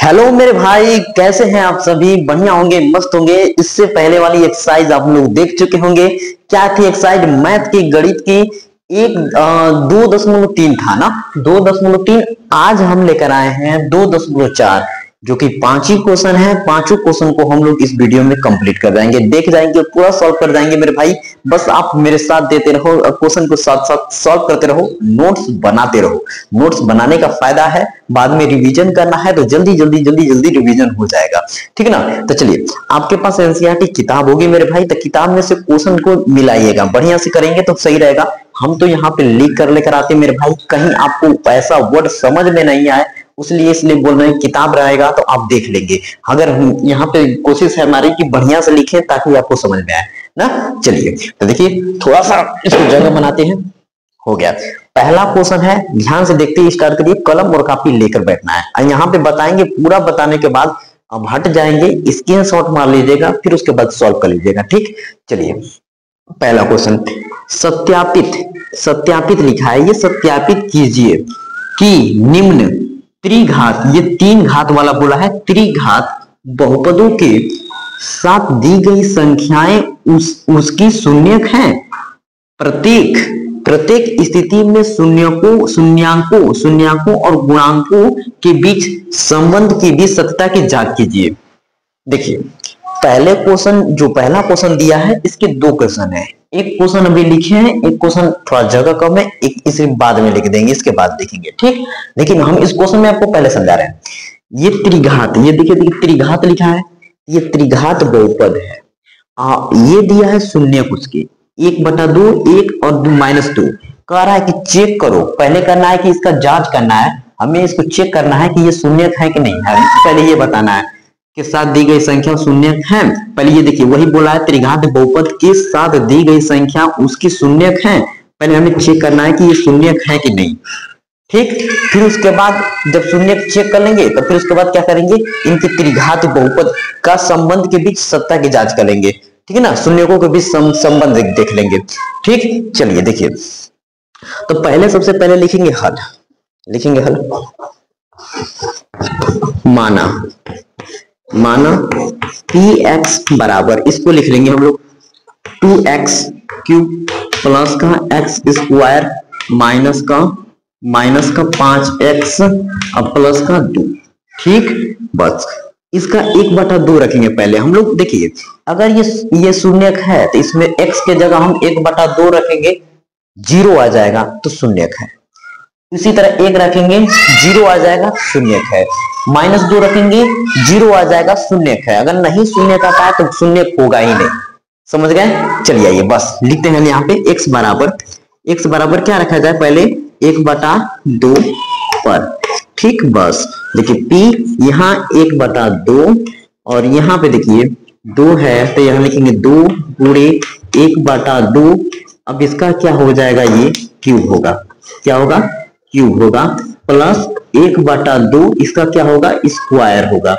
Hello मेरे भाई, कैसे हैं आप सभी? बढ़िया होंगे, मस्त होंगे। इससे पहले वाली एक्सरसाइज आप लोग देख चुके होंगे। क्या थी एक्सरसाइज? मैथ की, गणित की। एक 2.3 था ना, 2.3। आज हम लेकर आए हैं 2.4, जो कि 5 ही क्वेश्चन है। पांचों क्वेश्चन को हम लोग इस वीडियो में कंप्लीट कर जाएंगे, देख जाएंगे, पूरा सॉल्व कर जाएंगे मेरे भाई। बस आप मेरे साथ देते रहो, क्वेश्चन को साथ साथ सॉल्व करते रहो, नोट्स बनाते रहो। नोट्स बनाने का फायदा है, बाद में रिवीजन करना है तो जल्दी जल्दी जल्दी जल्दी रिवीजन हो जाएगा। ठीक है ना? तो चलिए, आपके पास एनसीईआरटी किताब होगी मेरे भाई, तो किताब में से क्वेश्चन को मिलाइएगा, बढ़िया से करेंगे तो सही रहेगा। हम तो यहाँ पे लिख कर लेकर आते हैं मेरे भाई, कहीं आपको ऐसा वर्ड समझ में नहीं आए इसलिए बोल रहे हैं किताब रहेगा तो आप देख लेंगे। अगर हम यहाँ पे कोशिश है हमारी कि बढ़िया से लिखें ताकि आपको समझ में आए ना। चलिए, तो देखिए, थोड़ा सा इसको जगह बनाते हैं। हो गया, पहला क्वेश्चन है, ध्यान से देखते ही स्टार्ट करिए। कलम और कॉपी लेकर बैठना है और यहाँ पे बताएंगे, पूरा बताने के बाद अब हट जाएंगे, स्क्रीनशॉट मार लीजिएगा, फिर उसके बाद सॉल्व कर लीजिएगा। ठीक, चलिए, पहला क्वेश्चन, सत्यापित। सत्यापित लिखा है, ये सत्यापित कीजिए कि निम्न त्रिघात, ये 3 घात वाला बोला है, त्रिघात बहुपदों के साथ दी गई संख्याएं उसकी शून्यक हैं। प्रत्येक स्थिति में शून्याकों और गुणांकों के बीच संबंध की भी सत्यता की जांच कीजिए। देखिए, पहले क्वेश्चन, जो पहला क्वेश्चन दिया है, इसके 2 क्वेश्चन है। एक क्वेश्चन अभी लिखे हैं, एक क्वेश्चन थोड़ा जगह कम है, एक इसे बाद में लिख देंगे, इसके बाद देखेंगे। ठीक, लेकिन हम इस क्वेश्चन में आपको पहले समझा रहे हैं। ये त्रिघात, ये देखिए त्रिघात लिखा है, ये त्रिघात बहुपद है। ये दिया है शून्य कुछ की, 1/2, 1 और 2 -2। कह रहा है कि चेक करो, पहले करना है कि इसका जांच करना है, हमें इसको चेक करना है कि ये शून्य है कि नहीं है। पहले ये बताना है के साथ दी गई संख्या शून्य है। पहले ये देखिए, वही बोला है, त्रिघात बहुपद के साथ दी गई संख्या उसकी शून्य है। पहले हमें चेक करना है कि ये शून्य है कि नहीं। ठीक, फिर उसके बाद जब शून्य चेक कर लेंगे तो फिर उसके बाद क्या करेंगे, इनके त्रिघात बहुपद का संबंध के बीच सत्ता की जांच करेंगे। ठीक है ना, शून्यकों के बीच संबंध देख लेंगे। ठीक, चलिए देखिए, तो पहले सबसे पहले लिखेंगे हल। लिखेंगे हल, माना px बराबर, इसको लिख लेंगे हम लोग 2x क्यूब प्लस का x स्क्वायर माइनस का 5x और प्लस का 2। ठीक, बस इसका 1/2 रखेंगे पहले हम लोग। देखिए, अगर ये शून्यक है तो इसमें x के जगह हम 1/2 रखेंगे, 0 आ जाएगा तो शून्यक है। इसी तरह 1 रखेंगे, 0 आ जाएगा, शून्यक है। -2 रखेंगे, 0 आ जाएगा, शून्यक है। अगर नहीं शून्यक आता है तो शून्यक होगा ही नहीं। समझ गए? चलिए आइए, बस लिखते हैं यहाँ पे x बराबर क्या रखा जाए, पहले 1/2 पर। ठीक, बस देखिए p यहाँ 1/2 और यहाँ पे देखिए 2 है तो यहाँ लिखेंगे 2 गुणे 1/2। अब इसका क्या हो जाएगा, ये क्यूब होगा। क्या होगा? क्यूब होगा, प्लस 1/2, इसका क्या होगा, स्क्वायर होगा,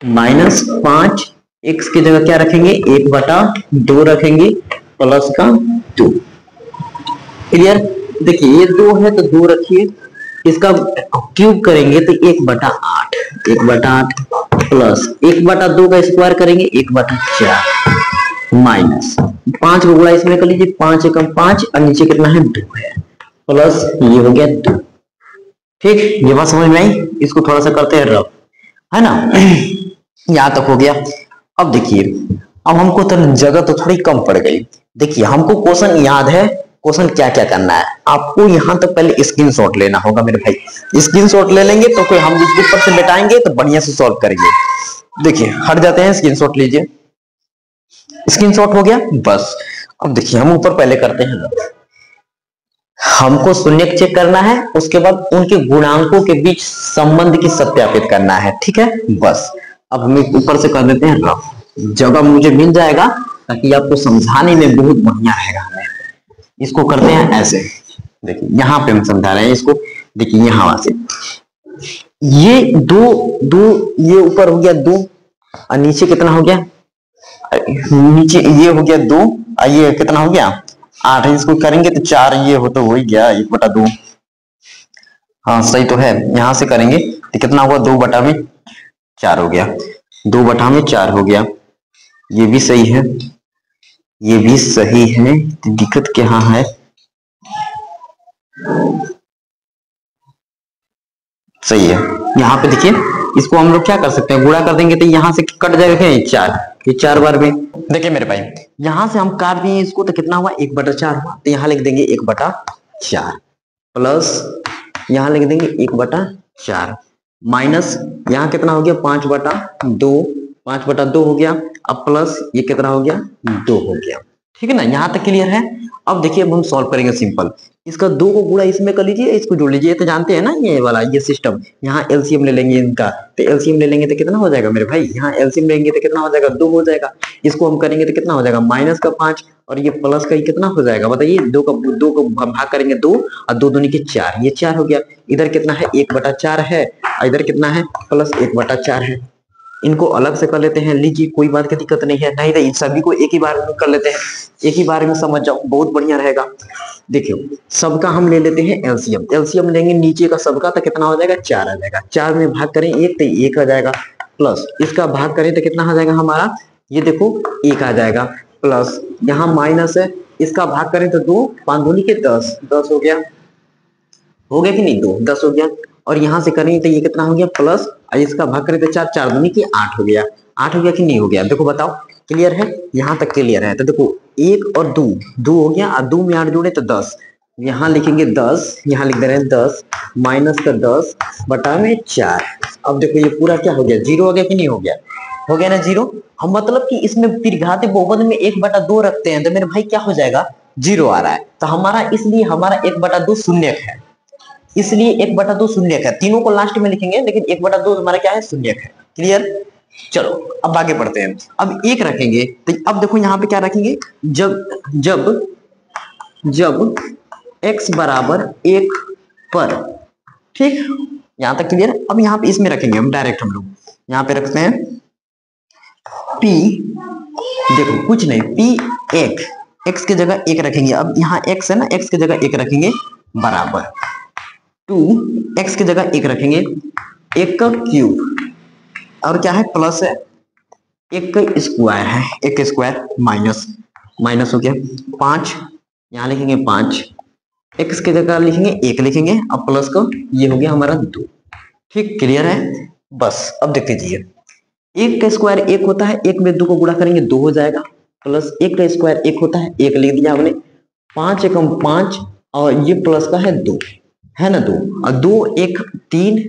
-5, x की जगह क्या रखेंगे, 1/2 रखेंगे, प्लस का 2। क्लियर? देखिए, ये 2 है तो 2 रखिए, इसका क्यूब करेंगे तो 1/8 प्लस 1/2 का स्क्वायर करेंगे 1/4 माइनस 5 को गुणा इसमें कर लीजिए, 5 एकम 5 और नीचे कितना है, 2 है, प्लस ये हो गया 2। ठीक, ये बात समझ में आई? इसको थोड़ा सा करते हैं रब, है ना। यहां तक हो गया। अब देखिए, अब हमको तो जगह तो थोड़ी कम पड़ गई। देखिए, हमको क्वेश्चन याद है, क्वेश्चन क्या क्या करना है आपको। यहां तक पहले स्क्रीनशॉट लेना होगा मेरे भाई, स्क्रीनशॉट ले लेंगे तो कोई हम जिसके ऊपर से बैठाएंगे तो बढ़िया से सॉल्व करेंगे। देखिए, हट जाते हैं, स्क्रीनशॉट लीजिए। स्क्रीनशॉट हो गया, बस। अब देखिए, हम ऊपर पहले करते हैं, हमको शून्य चेक करना है, उसके बाद उनके गुणांकों के बीच संबंध की सत्यापित करना है। ठीक है, बस। अब हम ऊपर से कर देते हैं रफ, जगह मुझे मिल जाएगा ताकि आपको समझाने में बहुत बढ़िया रहेगा। हमें इसको करते हैं ऐसे, देखिए यहाँ पे हम समझा रहे हैं इसको। देखिए यहाँ से ये 2 ये ऊपर हो गया 2 और नीचे कितना हो गया, नीचे ये हो गया 2 और ये कितना हो गया 8। इसको करेंगे तो 4, ये हो तो हो ही गया 1/2। हाँ सही तो है, यहां से करेंगे तो कितना होगा 2/2 4 हो गया, 2/4 हो गया। ये भी सही है, ये भी सही है। तो दिक्कत क्या है, सही है। यहाँ पे देखिए, इसको हम लोग क्या कर सकते हैं, गुणा कर देंगे तो यहाँ से कट जाएगा 4, ये 4 बार में। देखिए मेरे भाई, यहाँ से हम काट दिए इसको तो कितना हुआ, 1/4 हुआ। तो यहाँ लिख देंगे 1/4 प्लस यहाँ लिख देंगे 1/4 माइनस यहाँ कितना हो गया 5/2, 5/2 हो गया। अब प्लस ये कितना हो गया 2 हो गया। ठीक है ना, यहाँ तक क्लियर है। अब देखिए, अब हम सॉल्व करेंगे सिंपल। इसका 2 को गुणा इसमें कर लीजिए, इसको जोड़ लीजिए, तो जानते हैं ना ये वाला ये सिस्टम। यहाँ एलसीएम ले लेंगे इनका, तो एलसीएम ले लेंगे तो कितना हो जाएगा मेरे भाई, यहाँ एलसीएम लेंगे तो कितना हो जाएगा 2 हो जाएगा। इसको हम करेंगे तो कितना हो जाएगा -5 और ये प्लस का कितना हो जाएगा बताइए, 2 को भाग करेंगे 2 और 2 दूनी के 4, ये 4 हो गया। इधर कितना है 1/4 है, इधर कितना है प्लस 1/4 है। इनको अलग से कर लेते हैं, लीजिए कोई बात की दिक्कत नहीं है, नहीं तो इन सभी को एक ही बार में कर लेते हैं, एक ही बार में समझ जाओ, बहुत बढ़िया रहेगा। देखियो, सबका हम ले लेते हैं एलसीएम, एलसीएम लेंगे नीचे का सबका तो कितना हो जाएगा 4 आ जाएगा। 4 में भाग करें 1 तो 1 आ जाएगा, प्लस इसका भाग करें तो कितना आ जाएगा हमारा, ये देखो 1 आ जाएगा, प्लस यहाँ माइनस है, इसका भाग करें तो 2, 5 दूनी के 10, 10 हो गया, हो गया कि नहीं 2, 10 हो गया। और यहाँ से करें तो ये कितना हो गया प्लस, और इसका भाग करें तो 4, 4 दूनी की 8 हो गया, 8 हो गया कि नहीं हो गया, देखो बताओ क्लियर है, यहाँ तक क्लियर है। तो देखो 1 और 2, 2 हो गया और 2 में 8 जोड़े तो 10, यहाँ लिखेंगे 10, यहाँ लिख दे रहे हैं 10 माइनस का 10/4। अब देखो ये पूरा क्या हो गया, 0 हो गया कि नहीं हो गया, हो गया ना 0। हम मतलब कि इसमें त्रिघाती बहुपद में 1/2 रखते हैं तो मेरे भाई क्या हो जाएगा 0 आ रहा है, तो हमारा इसलिए हमारा 1/2 शून्यक है, इसलिए 1/2 शून्यक है। तीनों को लास्ट में लिखेंगे लेकिन 1/2 हमारा क्या है शून्यक है। क्लियर, चलो अब आगे बढ़ते हैं। अब 1 रखेंगे तो अब देखो यहाँ पे क्या रखेंगे, जब जब जब x बराबर 1 पर, ठीक, यहां तक क्लियर। अब यहाँ पे इसमें रखेंगे हम डायरेक्ट, हम लोग यहाँ पे रखते हैं p, देखो कुछ नहीं, p 1, x की जगह 1 रखेंगे। अब यहाँ x है ना, x की जगह 1 रखेंगे बराबर 2, x की जगह 1 रखेंगे, 1 का क्यूब और क्या है प्लस है 1 का स्क्वायर है, 1 का स्क्वायर माइनस, माइनस हो गया 5, यहाँ लिखेंगे 5, x की जगह लिखेंगे 1 लिखेंगे, अब प्लस का ये हो गया हमारा 2। ठीक, क्लियर है। बस अब देख लीजिए, 1 का स्क्वायर 1 होता है, 1 में 2 को गुणा करेंगे 2 हो जाएगा, प्लस 1 का स्क्वायर 1 होता है, 1 लिख दिया हमने, 5 एकम 5 और ये प्लस का है 2, है ना 2, और 2 1 3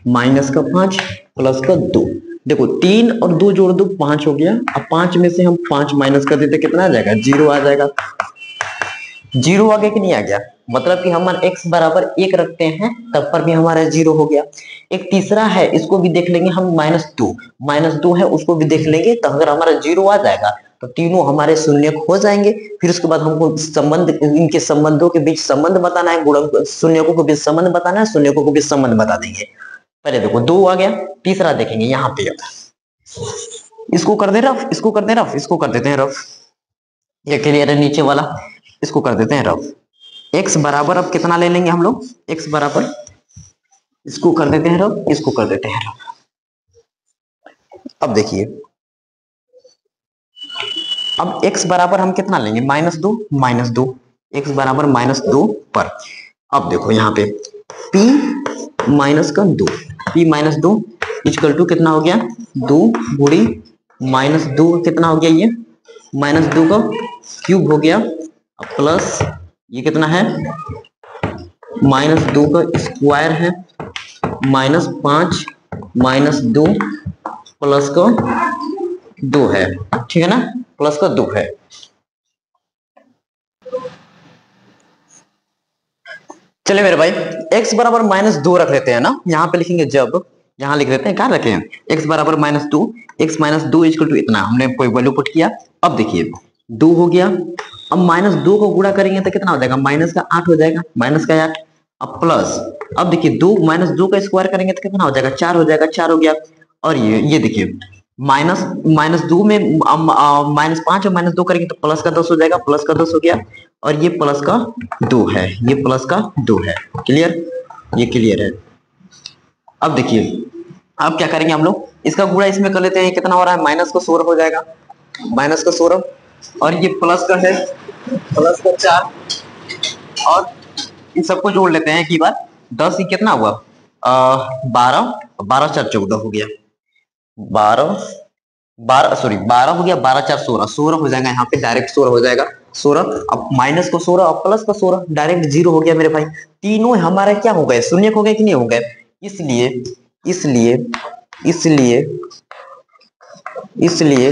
माइनस का 5 प्लस का 2। देखो 3 और 2 जोड़ दो 5 हो गया, अब 5 में से हम 5 माइनस कर देते कितना आ जाएगा 0 आ जाएगा। 0 आ गया कि नहीं आ गया, मतलब कि हम x बराबर 1 रखते हैं तब पर भी हमारा 0 हो गया। एक तीसरा है, इसको भी देख लेंगे हम, -2 है, उसको भी देख लेंगे, तो अगर हमारा 0 आ जाएगा तो तीनों हमारे शून्यक हो जाएंगे। फिर उसके बाद हमको संबंध, इनके संबंधों के बीच संबंध बताना है, गुणक शून्यकों के बीच संबंध बताना है, शून्यकों के बीच संबंध बता देंगे। पहले देखो 2 आ गया, तीसरा देखेंगे यहाँ पे, इसको कर दे रफ, इसको कर दे रफ, इसको कर देते हैं रफ, ये क्लियर है नीचे वाला, इसको कर देते हैं रफ। x बराबर अब कितना ले लेंगे हम लोग, x बराबर, इसको कर देते हैं रफ, इसको कर देते हैं रफ। अब देखिए, अब x बराबर हम कितना लेंगे -2, x बराबर -2 पर। अब देखो यहाँ पे p -2, p -2 इक्वल टू कितना हो गया 2 गुणी -2 कितना हो गया, ये -2 का क्यूब हो गया, प्लस ये कितना है -2 का स्क्वायर है, -5 -2 प्लस का 2 है, ठीक है ना, प्लस का 2 है। चलिए मेरे भाई, x बराबर -2 रख लेते हैं ना, यहाँ पे लिखेंगे जब, यहाँ लिख देते हैं, कहाँ रखे हैं x बराबर -2, x -2 इक्वल टू इतना, हमने कोई वैल्यू पुट किया। अब देखिए 2 हो गया, अब -2 को गुणा करेंगे तो कितना हो जाएगा, माइनस का 8 हो जाएगा, माइनस का 8, अब प्लस, अब देखिए 2 -2 का स्क्वायर करेंगे तो कितना हो जाएगा 4 हो जाएगा, 4 हो गया। और ये देखिए -2 में -5 और -2 करेंगे तो प्लस का 10 हो जाएगा, प्लस का 10 हो गया, और ये प्लस का 2 है, ये प्लस का 2 है। क्लियर, ये क्लियर है। अब देखिए, अब क्या करेंगे हम लोग, इसका गुणा इसमें कर लेते हैं, कितना हो रहा है, माइनस का 16 हो जाएगा, माइनस का 16, और ये प्लस का है, प्लस का 4, और इन सबको जोड़ लेते हैं एक ही बार। 10 ही कितना हुआ, 12, 12 4 14 हो गया, 12 12 सॉरी 12 हो गया, 12 4 16, 16 हो जाएगा, यहाँ पे डायरेक्ट 16 हो जाएगा, 16। अब माइनस को 16 और प्लस का 16 डायरेक्ट 0 हो गया मेरे भाई। तीनों हमारा क्या हो गए, शून्य हो गए कि नहीं हो गए। इसलिए इसलिए इसलिए इसलिए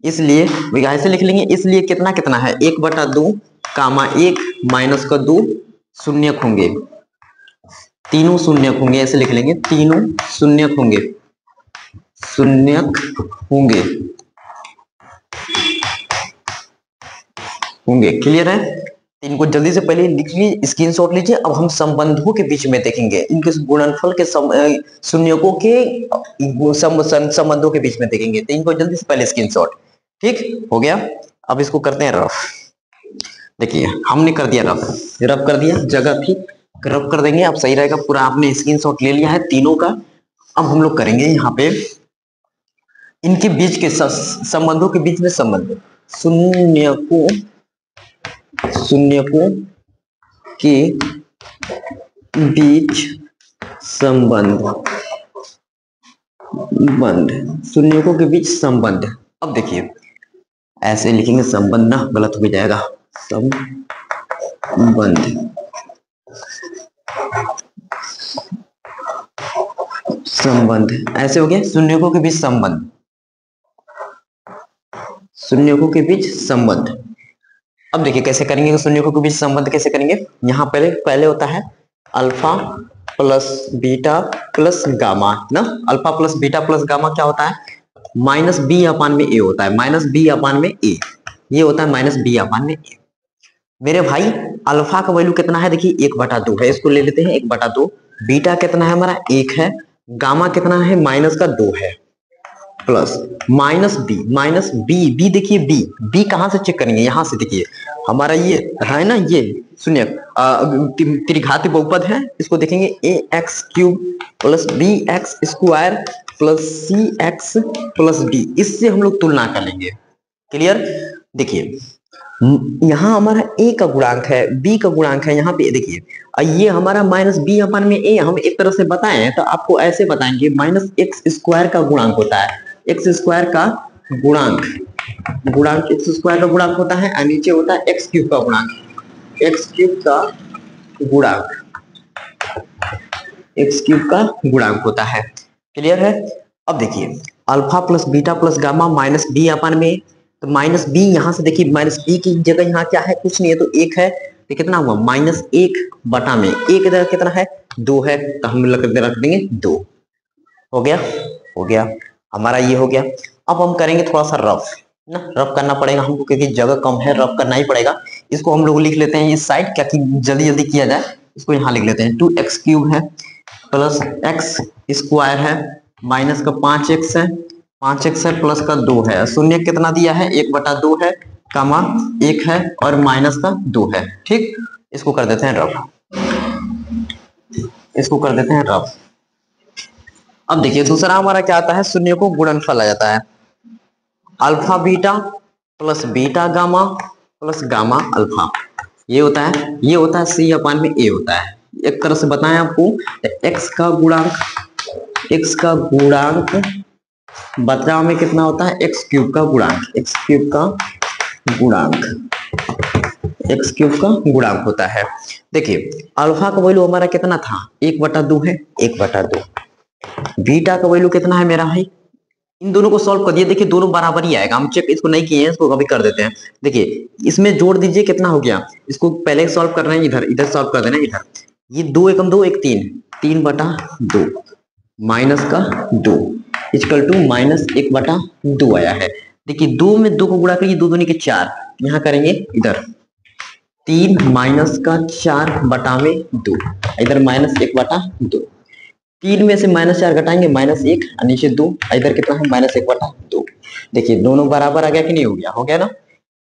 इसलिए ऐसे लिख लेंगे, इसलिए कितना कितना है, 1/2 कामा 1 माइनस का 2 शून्य होंगे, तीनों शून्य होंगे, ऐसे लिख लेंगे, तीनों शून्य होंगे, शून्य होंगे होंगे क्लियर है। इनको जल्दी से पहले लिख लीजिए, स्क्रीनशॉट लीजिए। अब हम संबंधों के बीच में देखेंगे, इनके गुणनफल के शून्यकों के संबंधों के बीच में देखेंगे, तो इनको जल्दी से पहले स्क्रीनशॉट, ठीक हो गया। अब इसको करते हैं रफ। देखिए हमने कर दिया रफ, रफ कर दिया, जगह थी रफ कर देंगे, अब सही रहेगा। पूरा आपने स्क्रीनशॉट ले लिया है तीनों का। अब हम लोग करेंगे यहाँ पे इनके बीच के संबंधों के बीच में संबंध, शून्यकों के बीच संबंध, शून्यकों के बीच संबंध। अब देखिए ऐसे लिखेंगे, संबंध ना गलत हो जाएगा, संबंध ऐसे हो गया, शून्यकों के बीच संबंध, शून्यकों के बीच संबंध। अब देखिए कैसे करेंगे, शून्यकों के बीच संबंध कैसे करेंगे। यहाँ पहले होता है alpha plus beta plus gamma ना, alpha plus beta plus gamma क्या होता है, माइनस बी अपान में ए होता है, माइनस बी अपान में ए, ये होता है माइनस बी अपान में ए। मेरे भाई अल्फा का वैल्यू कितना है, देखिए 1/2 है, इसको ले लेते हैं 1/2। बीटा कितना है हमारा 1 है, गामा कितना है माइनस का 2 है, प्लस माइनस बी, बी देखिए बी कहां से चेक करेंगे, यहां से देखिए हमारा ये है ना, ये सुनिए त्रिघाती बहुपद है, इसको देखेंगे ax³ plus bx² plus cx plus d, इससे हम लोग तुलना कर लेंगे। क्लियर। देखिए यहाँ हमारा a का गुणांक है, b का गुणांक है, यहाँ पे देखिए ये हमारा माइनस बी अपान में a, हम एक तरह से बताएं तो आपको ऐसे बताएंगे, माइनस x² का गुणांक होता है, x² का गुणांक x² का गुणांक होता है, और नीचे होता है x³ का गुणांक, x³ का गुणांक, x³ का गुणांक होता है। क्लियर है। अब देखिए alpha plus beta plus gamma minus B upon में, तो माइनस बी यहाँ से देखिए, माइनस बी की जगह यहाँ क्या है, कुछ नहीं है, तो 1 है, तो कितना हुआ -1 बटा में 1 इधर कितना है 2 है, तो हम रख देंगे 2, हो गया हमारा ये हो गया। अब हम करेंगे थोड़ा सा रफ ना, रफ करना पड़ेगा हमको क्योंकि जगह कम है, रफ करना ही पड़ेगा। इसको हम लोग लिख लेते हैं इस साइड, क्या कि जल्दी जल्दी किया जाए, इसको यहाँ लिख लेते हैं 2x³ है प्लस x² है माइनस का 5x है, 5x है प्लस का 2 है, शून्य कितना दिया है 1/2 है, कामा 1 है और माइनस का 2 है। ठीक, इसको कर देते हैं रफ, इसको कर देते हैं रफ। अब देखिए दूसरा हमारा क्या आता है, शून्य को गुणनफल आ जाता है, alpha beta plus beta gamma plus gamma alpha, ये होता है सी अपान में ए होता है। एक तरह से बताएं आपको, x का गुणांक बदलाव में कितना होता है, x³ का गुणांक होता है। देखिए अल्फा का वैल्यू हमारा कितना था 1/2 है, 1/2। बीटा का वैल्यू कितना है मेरा भाई, इन दोनों को सॉल्व कर दिए, देखिए दोनों बराबर ही आएगा, हम चेक इसको नहीं किए हैं, इसको अभी कर देते हैं। देखिए इसमें जोड़ दीजिए कितना हो गया, इसको पहले सॉल्व कर रहे हैं, इधर सॉल्व कर देना, इधर ये 2 एकम 2 1 3, 3/2 माइनस का 2 इक्वल टू -1/2 आया है। देखिए 2 में 2 को गुणा करिए, 2 दूनी के 4, यहाँ करेंगे इधर 3 माइनस का 4/2, इधर -1/2, 3 में से -4 घटाएंगे -1 और नीचे 2, इधर कितना है -1/2। देखिए दोनों बराबर आ गया कि नहीं हो गया, ना।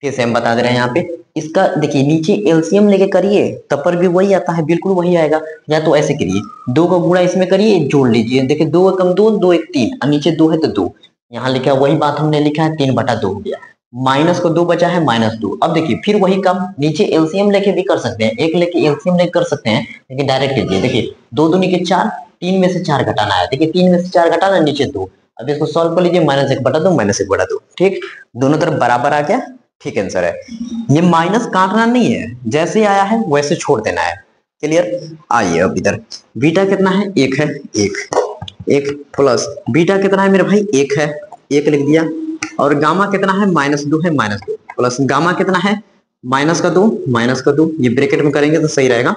फिर से हम बता दे रहे हैं यहाँ पे, इसका देखिए नीचे एलसीएम लेके करिए तब पर भी वही आता है, बिल्कुल वही आएगा। या तो ऐसे करिए, 2 का गुणा इसमें करिए, जोड़ लीजिए, देखिए 2 एकम 2, 2 एक 3, और नीचे 2 है तो 2, यहाँ लिखा वही बात हमने लिखा है, 3/2 हो गया। माइनस को 2 बचा है, -2। अब देखिए फिर वही काम, नीचे एलसीएम लेके भी कर सकते हैं, एक लेके एलसीएम लेके कर सकते हैं, लेकिन डायरेक्ट कीजिए। देखिए 2 दूनी के 4, 3 में से 4 घटाना है, देखिए 3 में से 4 घटाना, नीचे 2। अब इसको सॉल्व कर लीजिए, -1/2, -1/2, ठीक, दोनों तरफ बराबर आ गया, ठीक आंसर है। ये माइनस काटना नहीं है, जैसे आया है वैसे छोड़ देना है। क्लियर? आइए अब इधर, बीटा कितना है, 1 है, 1 प्लस बीटा कितना है मेरे भाई, 1 है, 1 लिख दिया, और गामा कितना है, -2 है, -2 प्लस गामा कितना है, -2, ये ब्रैकेट में करेंगे तो सही रहेगा,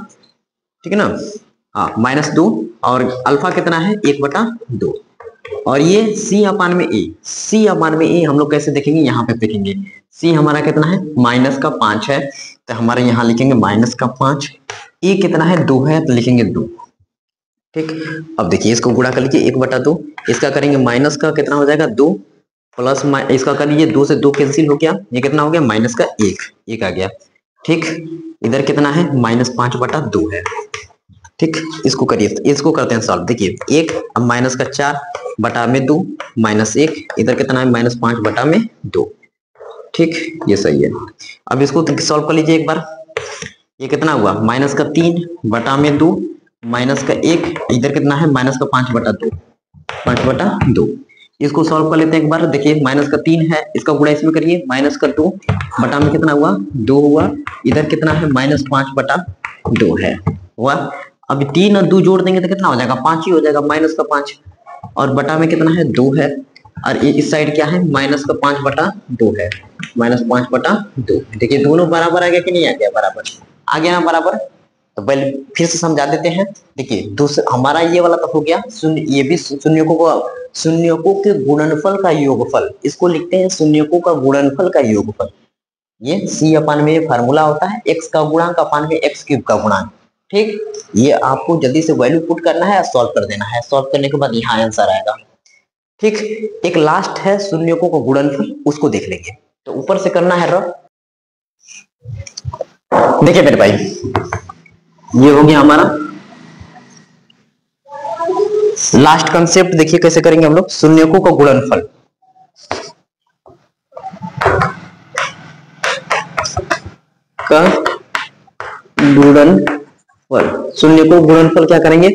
ठीक है ना। हाँ, -2, और अल्फा कितना है, 1/2, और ये C/A हम लोग कैसे देखेंगे, यहाँ पे देखेंगे। C हमारा कितना है, -5 है, तो हमारे यहाँ लिखेंगे -5। E कितना है, 2 है, तो लिखेंगे 2, ठीक। अब देखिए इसको गुणा कर लीजिए, 1/2, इसका करेंगे माइनस का कितना हो जाएगा, 2 प्लस इसका कर लीजिए, 2 से 2 कैंसिल हो गया, ये कितना हो गया, -1 आ गया, ठीक। इधर कितना है, -5/2 है, ठीक। इसको करिए, इसको करते हैं सॉल्व, देखिए 1, अब -4/2, -1, इधर कितना है, -5/2, ठीक, ये सही है। अब इसको सॉल्व कर लीजिए एक बार, ये कितना हुआ, -3/2, -1, इधर कितना है, -5/2, 5/2। इसको सॉल्व कर लेते हैं एक बार, देखिए -3 है, इसका गुणा इसमें करिए, -2 बटा में कितना हुआ, 2 हुआ, इधर कितना है, -5/2 है, हुआ। अब 3 और 2 जोड़ देंगे तो कितना हो जाएगा, 5 ही हो जाएगा, -5, और बटा में कितना है, 2 है, और इस साइड क्या है, -5/2 है, -5/2। देखिए दोनों बराबर आ गया कि नहीं आ गया, बराबर आ गया ना, बराबर। तो पहले फिर से समझा देते हैं, देखिए दूसरा हमारा ये वाला तो हो गया शून्य, ये भी शून्यकों के गुणनफल का योगफल, इसको लिखते हैं शून्यकों का गुणनफल का योगफल। ये C/में फार्मूला होता है, x का गुणांक अपान में x³ का गुणांक, ठीक। ये आपको जल्दी से वैल्यू पुट करना है, सॉल्व कर देना है, सॉल्व करने के बाद यहाँ आंसर आएगा, ठीक। एक लास्ट है शून्यकों का गुणनफल, उसको देख लेंगे, तो ऊपर से करना है र। देखिए मेरे भाई, ये हो गया हमारा लास्ट कंसेप्ट। देखिए कैसे करेंगे हम लोग, शून्यकों का गुणनफल, का गुणनफल, शून्यकों गुणनफल क्या करेंगे,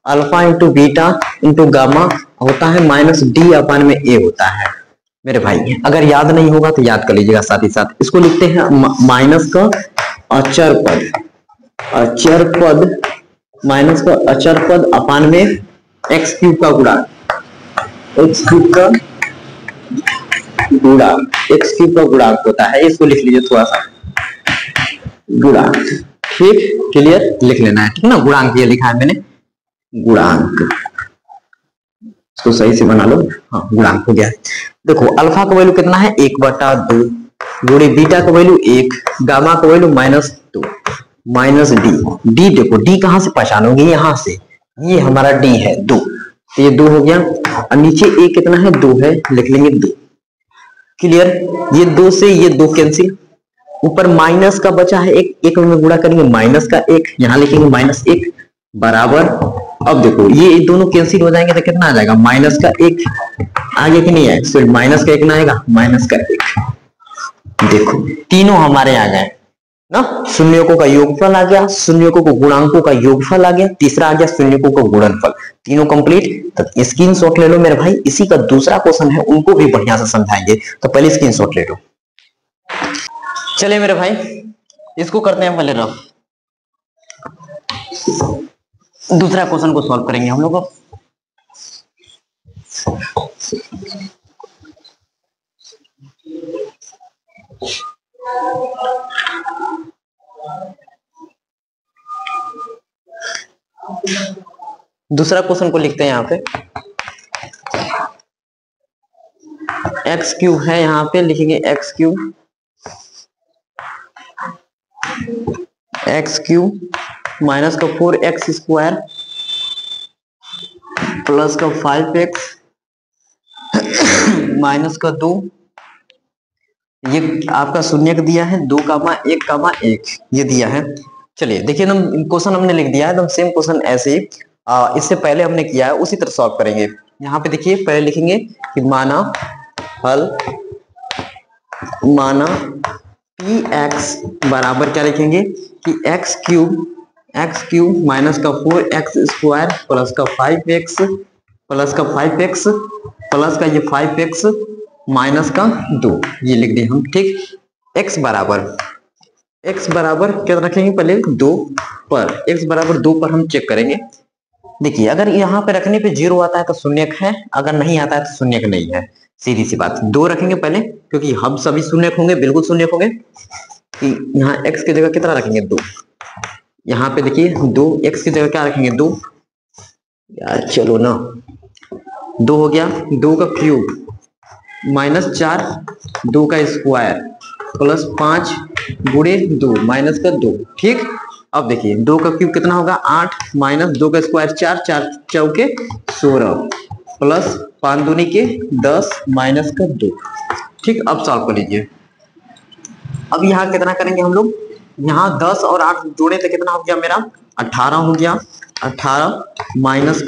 alpha into beta into gamma होता है, -D/A होता है मेरे भाई। अगर याद नहीं होगा तो याद कर लीजिएगा साथ ही साथ। इसको लिखते हैं माइनस का अचर पद, माइनस का अचर पद अपान में x³ का गुणा, x³ का गुणांक होता है, इसको लिख लीजिए थोड़ा सा, गुणांक, ठीक, क्लियर, लिख लेना है, ठीक ना। गुणांक ये लिखा है मैंने, गुणांक, इसको सही से बना लो, हाँ गुणांक हो गया। देखो अल्फा का वैल्यू कितना है, 1/2, गुणे बीटा का वैल्यू 1, गामा का वैल्यू -2, -D। डी देखो, डी कहां से पहचानोगे, यहां से, ये हमारा डी है 2, तो ये 2 हो गया, और नीचे ए कितना है, 2 है, लिख लेंगे 2, क्लियर। ये 2 से ये 2 कैंसिल, ऊपर माइनस का बचा है 1 में गुणा करेंगे, -1, यहां लिखेंगे -1 बराबर। अब देखो ये दोनों कैंसिल हो जाएंगे तो कितना आ जाएगा, -1 आगे कि नहीं है, सिर्फ -1 ना आएगा, -1। देखो तीनों हमारे आ गए ना, शून्यकों का योगफल आ गया, शून्यकों को गुणांकों का योगफल आ गया, तीसरा आ गया शून्यकों का गुणनफल, तीनों कंप्लीट। तो स्क्रीनशॉट ले लो मेरे भाई, इसी का दूसरा क्वेश्चन है, उनको भी बढ़िया से समझाएंगे, तो पहले स्क्रीनशॉट ले लो। चलिए मेरे भाई, इसको करते हैं पहले रफ, दूसरा क्वेश्चन को सॉल्व करेंगे हम लोग। दूसरा क्वेश्चन को लिखते हैं यहाँ पे, x³ है, यहाँ पे लिखेंगे x³ माइनस का 4x² प्लस का 5x माइनस का 2 ये आपका शून्यक दिया है 2,1,1 ये दिया है। चलिए देखिए ना, क्वेश्चन हमने लिख दिया है, तो सेम क्वेश्चन ऐसे ही इससे पहले हमने किया है उसी तरह सॉल्व करेंगे। यहाँ पे देखिए पहले लिखेंगे कि माना पी एक्स बराबर क्या लिखेंगे कि एक्स क्यूब माइनस का 4x² प्लस का 5x प्लस का 5x प्लस का ये 5x माइनस का 2 ये लिख दिए हम। ठीक, x बराबर क्या रखेंगे पहले 2 पर, x बराबर 2 पर हम चेक करेंगे। देखिए अगर यहाँ पे रखने पे 0 आता है तो शून्यक है, अगर नहीं आता है तो शून्यक नहीं है, सीधी सी बात। 2 रखेंगे पहले क्योंकि हम सभी शून्यक होंगे, बिल्कुल शून्यक होंगे। कि यहाँ x की जगह कितना रखेंगे 2, यहाँ पे देखिए 2 x की जगह क्या रखेंगे 2 यार, चलो ना 2 हो गया, 2 का क्यूब माइनस 4 2 का स्क्वायर प्लस 5 गुणे 2 माइनस का 2। ठीक, अब देखिए 2 का क्यूब कितना होगा 8 माइनस 2 का स्क्वायर 4 4 चौके 16 प्लस 5 दूनी के 10 माइनस का 2। ठीक, अब सॉल्व कर लीजिए। अब यहाँ कितना करेंगे हम लोग, यहाँ 10 और 8 जोड़े तो कितना हो गया मेरा 18 हो गया। 18 माइनस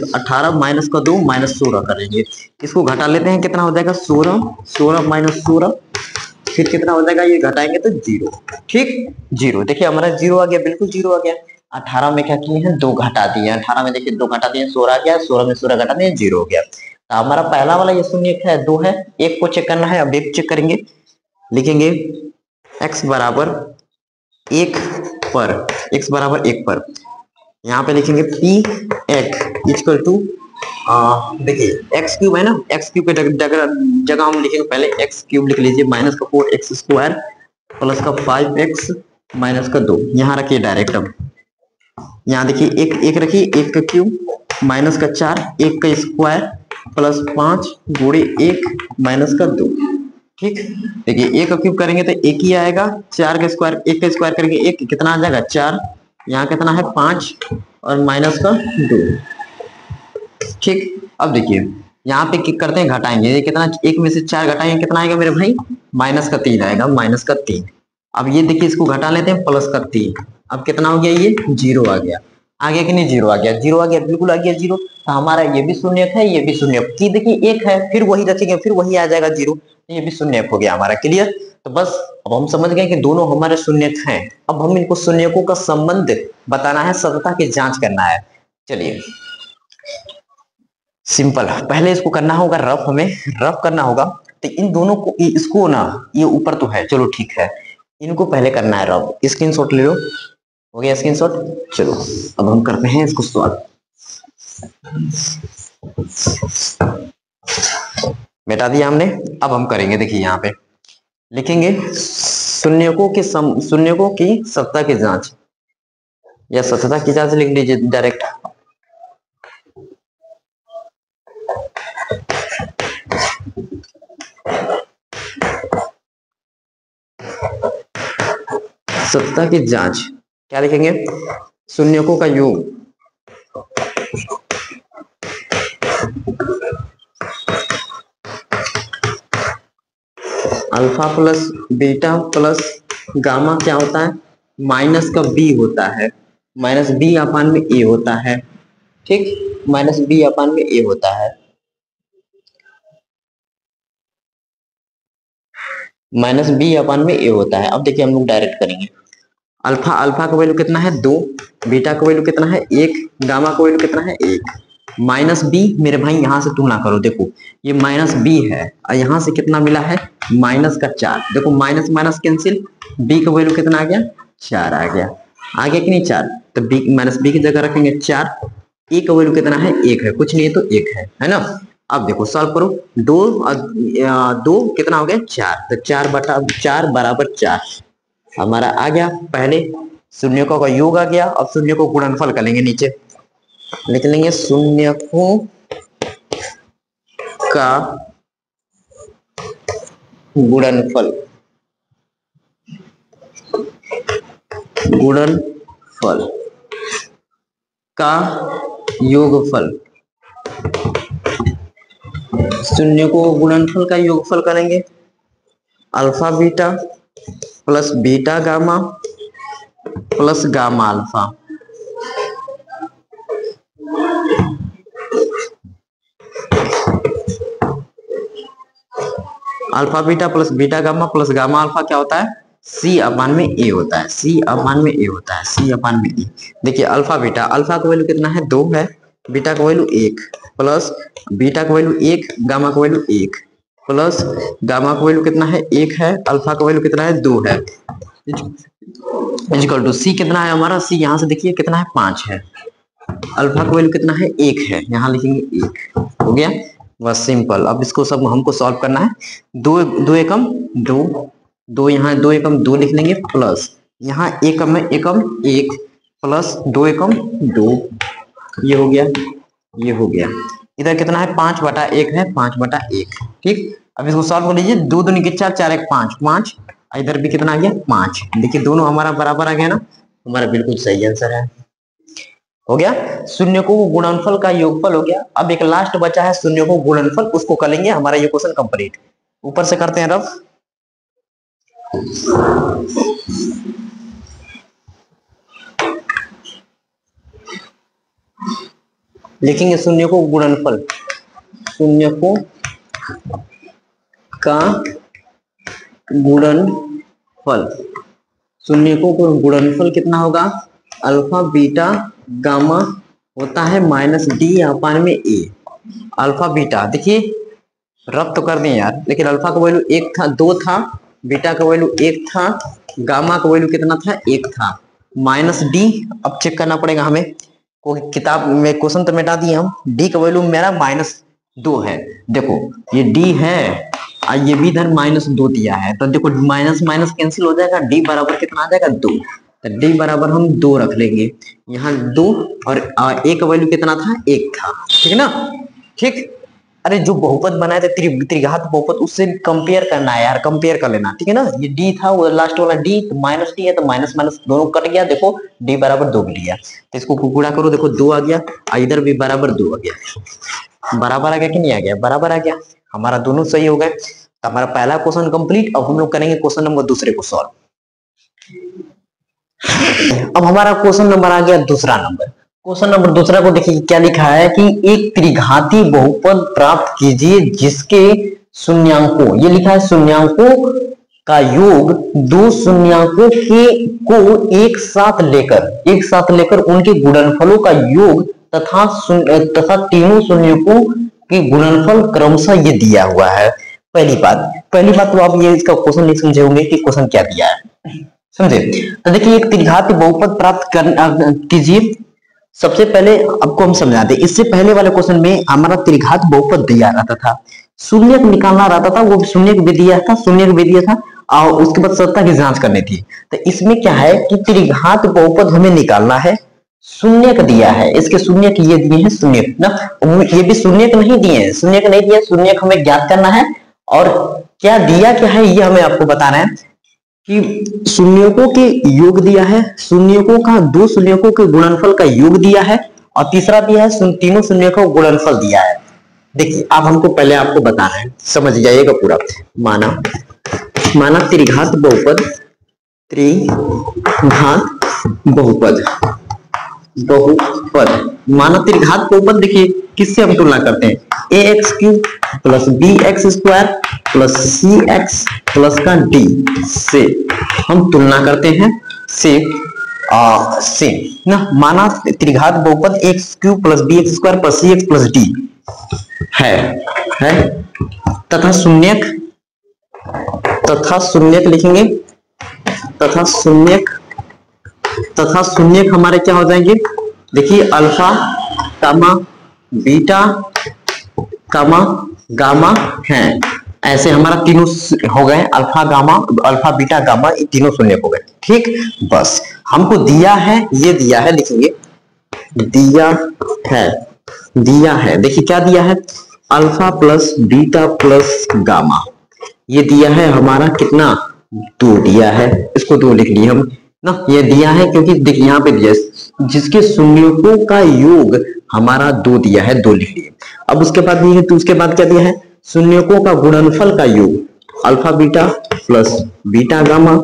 का 2 माइनस 16 करेंगे, इसको घटा लेते हैं, कितना हो जाएगा 16 माइनस 16, फिर कितना हो जाएगा ये घटाएंगे तो 0। ठीक, 0 देखिए हमारा 0 आ गया, बिल्कुल 0 आ गया। 18 में क्या किए हैं 2 घटा दिए, 18 में देखिए 2 घटा दिए 16 आ गया, 16 में 16 घटा दिए 0 हो गया। तो हमारा पहला वाला ये शून्य है 2 है, एक को चेक करना है, अब एक चेक करेंगे। लिखेंगे x बराबर 1 पर, यहाँ पे लिखेंगे पी एक्स इक्वल टू, देखिए एक्स क्यूब है ना, एक्स क्यूब के जगह हम लिखेंगे पहले एक्स क्यूब लिख लीजिए माइनस का 4x² प्लस का 5x माइनस का 2, यहाँ रखिए डायरेक्ट। अब यहाँ देखिए एक रखिए, 1 का क्यूब माइनस का 4 1 का स्क्वायर प्लस 5 गुणे 1 माइनस का 2। ठीक, देखिए 1 का क्यूब करेंगे तो 1 ही आएगा, 4 का स्क्वायर 1 का स्क्वायर करेंगे 1 कितना आ जाएगा 4, यहाँ कितना है 5 और माइनस का 2। ठीक, अब देखिए यहाँ पे करते हैं घटाएंगे, ये कितना 1 में से 4 घटाएंगे कितना आएगा मेरे भाई माइनस का 3 आएगा, माइनस का 3। अब ये देखिए इसको घटा लेते हैं प्लस का 3, अब कितना हो गया ये 0 आ गया, आ गया कि नहीं 0 आ गया, 0 आ गया, बिल्कुल आ गया 0। तो हमारा ये भी शून्य है, ये भी शून्य की, देखिए 1 है फिर वही रखेंगे फिर वही आ जाएगा 0, ये भी शून्य हो गया हमारा। क्लियर, तो बस अब हम समझ गए कि दोनों हमारे शून्य हैं। अब हम इनको शून्यकों का संबंध बताना है, सतता की जांच करना है। चलिए सिंपल, पहले इसको करना होगा रफ, हमें रफ करना होगा। तो इन दोनों को, इसको ना, ये ऊपर तो है चलो ठीक है, इनको पहले करना है रफ। स्क्रीनशॉट ले लो, हो गया स्क्रीनशॉट। चलो अब हम करते हैं इसको सॉल्व। बेटा दिया हमने, अब हम करेंगे। देखिए यहाँ पे लिखेंगे शून्यकों की सत्ता की जांच, या सत्यता की जांच लिख लीजिए डायरेक्ट। सत्ता की जांच क्या लिखेंगे, शून्यकों का योग alpha plus beta plus gamma क्या होता है माइनस का बी होता है, माइनस बी अपान में ए होता है। ठीक, माइनस बी अपान में ए होता है, माइनस बी अपान में ए होता है। अब देखिए हम लोग डायरेक्ट करेंगे। अल्फा का वैल्यू कितना है 2, बीटा का वैल्यू कितना है 1, गामा का वैल्यू कितना है 1। माइनस बी मेरे भाई यहाँ से तुलना करो, देखो ये माइनस बी है और यहाँ से कितना मिला है माइनस का 4, देखो माइनस माइनस कैंसिल, बी का वैल्यू कितना आ गया 4 आ गया, आ गया कि नहीं 4। तो बी माइनस बी की जगह रखेंगे 4, ए का वैल्यू कितना है 1 है, कुछ नहीं है तो 1 है ना। अब देखो सॉल्व करो, 2 कितना हो गया 4, तो 4 बराबर 4 हमारा आ गया। पहले शून्यकों का योग आ गया, अब शून्य को गुणनफल कर लेंगे, नीचे लिख लेंगे शून्यकों का गुणनफल, गुणनफल का योगफल, शून्य को गुणनफल का योगफल करेंगे। Alpha beta plus beta gamma plus gamma alpha. Alpha beta plus beta gamma plus gamma alpha क्या होता है? सी अपान में ए होता है, सी अपान में ए होता है, सी अपान में ए। देखिए अल्फा बीटा, अल्फा का वैल्यू कितना है? 2 है, बीटा का वैल्यू 1 प्लस बीटा का वैल्यू 1, गामा का वैल्यू 1 प्लस गामा का वैल्यू कितना है? 1 है, अल्फा का वैल्यू कितना है? 2 है। इक्वल टू सी कितना है हमारा? सी यहाँ से देखिए कितना है? 5 है। अल्फा का वैल्यू कितना है? 1 है, यहाँ लिखेंगे 1। हो गया, बस सिंपल। अब इसको सब हमको सॉल्व करना है। 2 एकम 2 यहाँ 2 एकम 2 लिख लेंगे प्लस यहाँ एकम में एकम 1 प्लस 2 एकम 2, ये हो गया, ये हो गया। इधर कितना है? 5/1 है, 5/1। ठीक, अब इसको सॉल्व कर लीजिए। 2 दूनी के 4, 4 एक 5, 5। इधर भी कितना आ गया? 5। देखिए दोनों हमारा बराबर आ गया ना, हमारा बिल्कुल सही आंसर है। हो गया, शून्य को गुणनफल का योगफल हो गया। अब एक लास्ट बचा है शून्य को गुणनफल, उसको कर लेंगे, हमारा ये क्वेश्चन कंप्लीट। ऊपर से करते हैं रफ। लिखेंगे शून्य को गुणनफल, शून्य को का गुणनफल, शून्य को गुणनफल कितना होगा? अल्फा बीटा गामा होता है माइनस डी अपान में ए। अल्फा बीटा देखिए रब तो कर दें यार, लेकिन अल्फा का वैल्यू 1 था, 2 था, बीटा का वैल्यू 1 था, गामा का वैल्यू कितना था? 1 था, माइनस डी। अब चेक करना पड़ेगा हमें, कोई किताब में क्वेश्चन तो मिटा दिए हम। डी का वैल्यू मेरा -2 है, देखो ये डी है और ये भी इधर -2 दिया है, तो देखो माइनस माइनस कैंसिल हो जाएगा, डी बराबर कितना आ जाएगा? 2। तो डी बराबर हम 2 रख लेंगे, यहाँ 2 और ए का वैल्यू कितना था? 1 था। ठीक है ना? ठीक, अरे जो बहुपद बनाए थे त्रिघात बहुपद, उससे कंपेयर करना है यार, कंपेयर कर लेना। ठीक है ना? ये डी था, वो लास्ट वाला डी, तो माइनस डी है, तो माइनस माइनस दोनों कट गया। देखो डी बराबर 2 लिया, तो इसको गुणा करो, देखो 2 आ गया, इधर भी बराबर 2 आ गया। बराबर आ गया कि नहीं आ गया? बराबर आ गया, हमारा दोनों सही हो गए। तो हमारा पहला क्वेश्चन कंप्लीट। अब हम लोग करेंगे क्वेश्चन नंबर दूसरे को सॉल्व। अब हमारा क्वेश्चन नंबर आ गया दूसरा नंबर। क्वेश्चन नंबर दूसरा को देखिए क्या लिखा है कि एक त्रिघाती बहुपद प्राप्त कीजिए जिसके शून्यांकों, ये लिखा है शून्यांकों का योग दो शून्यांकों को एक साथ लेकर उनके गुणनफलों का योग तथा तीनों शून्यकों के गुणनफल क्रमशः ये दिया हुआ है। पहली बात तो आप ये इसका क्वेश्चन नहीं समझे होंगे कि क्वेश्चन क्या दिया है, समझे? तो देखिए एक त्रिघाती बहुपद प्राप्त कीजिए। सबसे पहले आपको हम समझा दें, इससे पहले वाले क्वेश्चन में हमारा त्रिघात बहुपद दिया रहता था, शून्यक निकालना रहता था, वो शून्यक भी दिया था और उसके बाद सत्ता की जांच करनी थी। तो इसमें क्या है कि त्रिघात बहुपद हमें निकालना है, शून्यक दिया है, इसके शून्यक ये दिए हैं, शून्यक ना, ये भी शून्यक नहीं दिए हैं, शून्यक हमें ज्ञात करना है। और क्या दिया क्या है ये हमें आपको बताना है कि शून्यकों के योग दिया है, शून्यकों का दो शून्यकों के गुणनफल का योग दिया है, और तीसरा दिया है तीनों शून्यकों का गुणनफल दिया है। देखिए अब हमको पहले आपको बताना है, समझ जाइएगा पूरा। माना त्रिघात बहुपद माना त्रिघात बहुपद, देखिए किससे हम तुलना करते हैं, ax³ plus bx² plus cx plus का d से हम तुलना करते हैं, से ना। माना त्रिघात बहुपद x³ plus bx² plus cx plus d है तथा शून्यक लिखेंगे, तथा शून्यक हमारे क्या हो जाएंगे, देखिए अल्फा कामा बीटा कामा गामा है, ऐसे हमारा तीनों हो गए, अल्फा बीटा गामा, ये तीनों शून्यक हो गए। ठीक, बस हमको दिया है, ये दिया है, लिखेंगे दिया है, देखिए क्या दिया है, alpha plus beta plus gamma, ये दिया है हमारा कितना, 2 दिया है, इसको 2 लिख लिए हम ना, ये दिया है क्योंकि देखिए यहाँ पे दिया जिसके शून्यकों का योग हमारा 2 दिया है, 2 लिख लिए। अब उसके बाद क्या दिया है, शून्यकों का गुणनफल का योग alpha beta plus beta gamma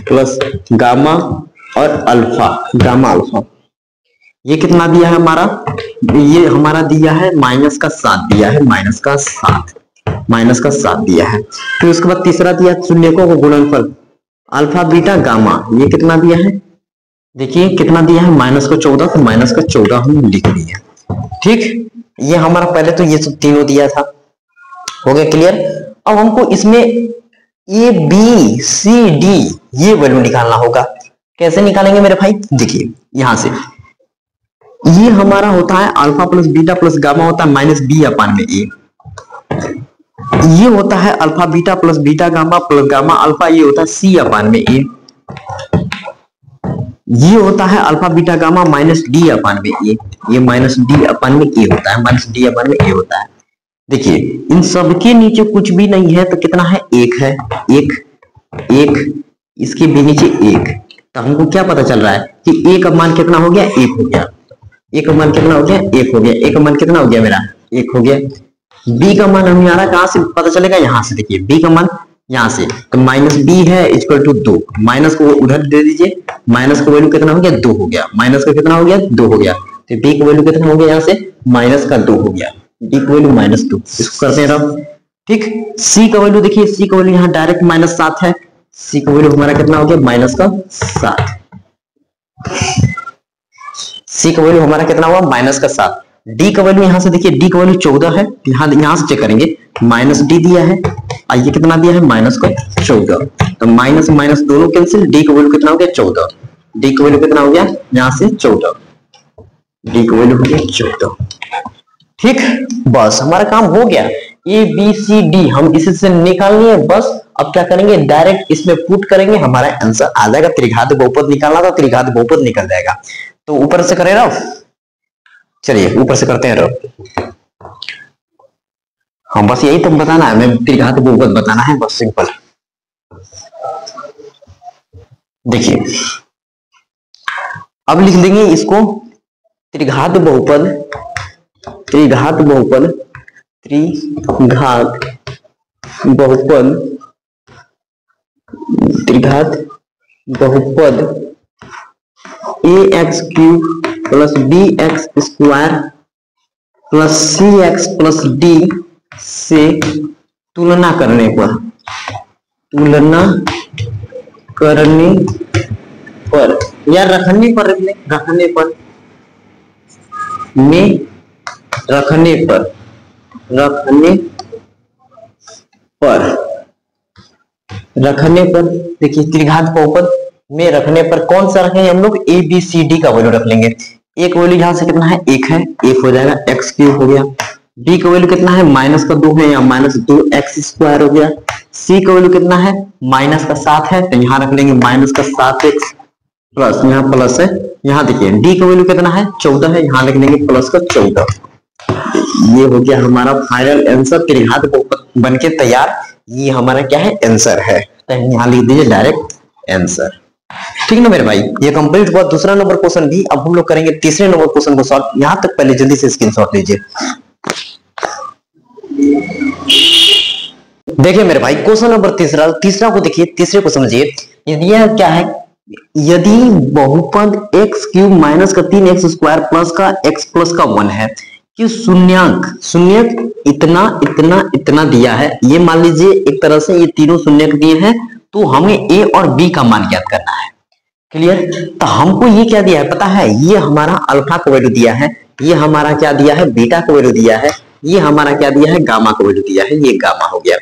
plus gamma और अल्फा गामा अल्फा। ये कितना दिया है हमारा, ये हमारा दिया है -7 दिया है, -7 दिया है। फिर उसके बाद तीसरा दिया शून्यकों को गुणनफल अल्फा बीटा गामा, ये कितना दिया है, देखिए कितना दिया है -14, तो -14 हम लिख दिए। ठीक, ये हमारा पहले तो ये सब तीनों दिया था, हो गया क्लियर। अब हमको इसमें ए बी सी डी ये वैल्यू निकालना होगा। कैसे निकालेंगे मेरे भाई, देखिए यहां से ये हमारा होता है alpha plus beta plus gamma होता है -b/a। ये होता है alpha beta plus beta gamma plus gamma alpha, ये होता है c/a। ये होता है अल्फा बीटा गामा -d/a, ये -d/a होता है, -d/a होता है। देखिए इन सबके नीचे कुछ भी नहीं है तो कितना है, एक है, एक इसके भी नीचे एक, तो हमको क्या पता चल रहा है कि a का मान कितना हो गया, 1 हो गया। a का मान कितना हो गया, 1 हो गया। a का मान कितना हो गया मेरा, 1 हो गया। b का मान हमारा कहां से पता चलेगा, यहां से। देखिए b का मान यहां से, तो -b है इक्वल टू 2, माइनस को उधर दे दीजिए, माइनस का वैल्यू कितना हो गया, 2 हो गया। माइनस का कितना हो गया, 2 हो गया। तो b का वैल्यू कितना हो गया, यहां से -2 हो गया, d का वैल्यू -2। इसको करते हैं रब। ठीक, c का वैल्यू देखिए, c का वैल्यू यहां डायरेक्ट -7 है, c का वैल्यू हमारा कितना हो गया, -7। c का वैल्यू हमारा कितना हुआ, -7। d का वैल्यू यहां से देखिए, d का वैल्यू 14 है, यहां से चेक करेंगे, -d दिया है, ये कितना दिया है, -14। तो माइनस माइनस दोनों कैंसिल, d का वैल्यू कितना हो गया, 14। d का वैल्यू कितना हो गया, यहां से 14, d का वैल्यू हो गया 14। ठीक, बस हमारा काम हो गया। ए बी सी डी हम इसी से निकालनी है बस। अब क्या करेंगे, डायरेक्ट इसमें पुट करेंगे, हमारा आंसर आ जाएगा। त्रिघात बहुपद निकालना था, त्रिघात बहुपद निकल जाएगा। तो ऊपर से करें रफ, चलिए ऊपर से करते हैं रफ। हाँ बस यही तो बताना है, मैं त्रिघात बहुपद बताना है, बस सिंपल। देखिए अब लिख देंगे इसको, त्रिघात बहुपद, त्रिघात बहुपद, त्रिघात बहुपद, त्रिघात बहुपद ax³ plus bx² plus cx+d से तुलना करने पर, तुलना करने पर या रखने पर, रखने पर में, रखने पर, रखने पर, रखने पर देखिए त्रिघात बहुपद में रखने पर कौन सा रखेंगे हम लोग, ए बी सी डी का वैल्यू रख लेंगे। एक वैल्यू यहां से कितना है, 1 है, 1 हो जाएगा, x³ हो गया। d का वैल्यू कितना है, -2 है, या -2x² हो गया। c का वैल्यू कितना है, -7 है, तो यहां रख लेंगे -7x प्लस, यहाँ प्लस है, यहाँ देखिए d का वैल्यू कितना है, 14 है, यहाँ लिख लेंगे +14। ये हो गया हमारा फाइनल आंसर, त्रिघात बहुपद बनके तैयार। ये हमारा क्या है, आंसर है, तो यहाँ लिख दीजिए डायरेक्ट आंसर। ठीक ना मेरे भाई, ये कंप्लीट हुआ दूसरा नंबर क्वेश्चन भी। अब हम लोग करेंगे तीसरे नंबर क्वेश्चन को सॉल्व। यहां तक पहले जल्दी से स्क्रीनशॉट लीजिए। देखिए मेरे भाई क्वेश्चन नंबर तीसरा को देखिए, तीसरे को समझिए। यह क्या है, यदि बहुपद x³ माइनस का 3x² प्लस का x प्लस का 1 है कि शून्यक इतना इतना इतना दिया है। ये मान लीजिए एक तरह से ये तीनों शून्यक दिए हैं, तो हमें a और b का मान ज्ञात करना है। क्लियर, तो हमको ये क्या दिया है पता है, ये हमारा अल्फा का वैल्यू दिया है, ये हमारा क्या दिया है, बीटा का वैल्यू दिया है, ये हमारा क्या दिया है, गामा का वैल्यू दिया है, ये गामा हो गया।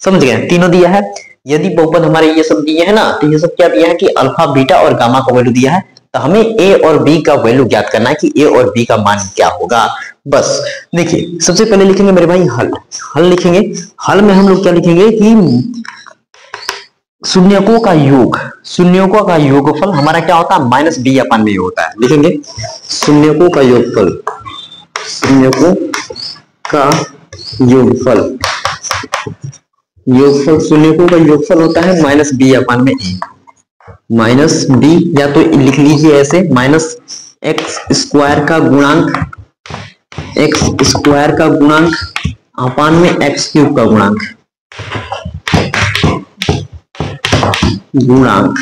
समझ गए, तीनों दिया है। यदि बहुपद हमारे ये सब दिए हैं ना, तो ये सब क्या दिया है कि अल्फा बीटा और गामा का वैल्यू दिया है, तो हमें a और b का वैल्यू ज्ञात करना है कि a और b का मान क्या होगा। बस देखिए सबसे पहले लिखेंगे मेरे भाई हल, हल लिखेंगे। हल में हम लोग क्या लिखेंगे कि शून्यकों का योग, शून्यकों का योगफल हमारा क्या होता है, -b/a होता है। लिखेंगे शून्यकों का योगफल, शून्यकों का योगफल, योगफल शून्यकों का योगफल होता है -b/a, -b, या तो लिख लीजिए ऐसे, -x² का गुणांक, x² का गुणांक अपान में x³ का गुणांक, गुणांक,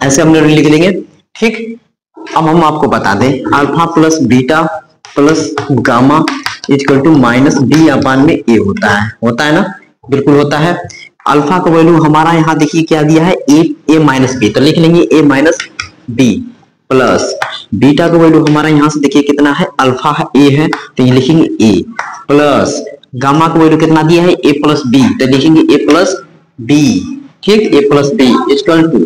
ऐसे हम लोग लिख लेंगे। ठीक, अब हम आपको बता दें alpha plus beta plus gamma equal to minus B upon में ए होता है ना, बिल्कुल होता है। अल्फा का वैल्यू हमारा यहाँ देखिए क्या दिया है, ए माइनस बी, तो लिख लेंगे ए माइनस बी प्लस बीटा का वैल्यू हमारा यहाँ से देखिए कितना है, अल्फा है ए है तो ये लिखेंगे ए प्लस गामा का वैल्यू कितना दिया है, ए प्लस बी, तो लिखेंगे ए प्लस बी। ठीक, A plus B equal to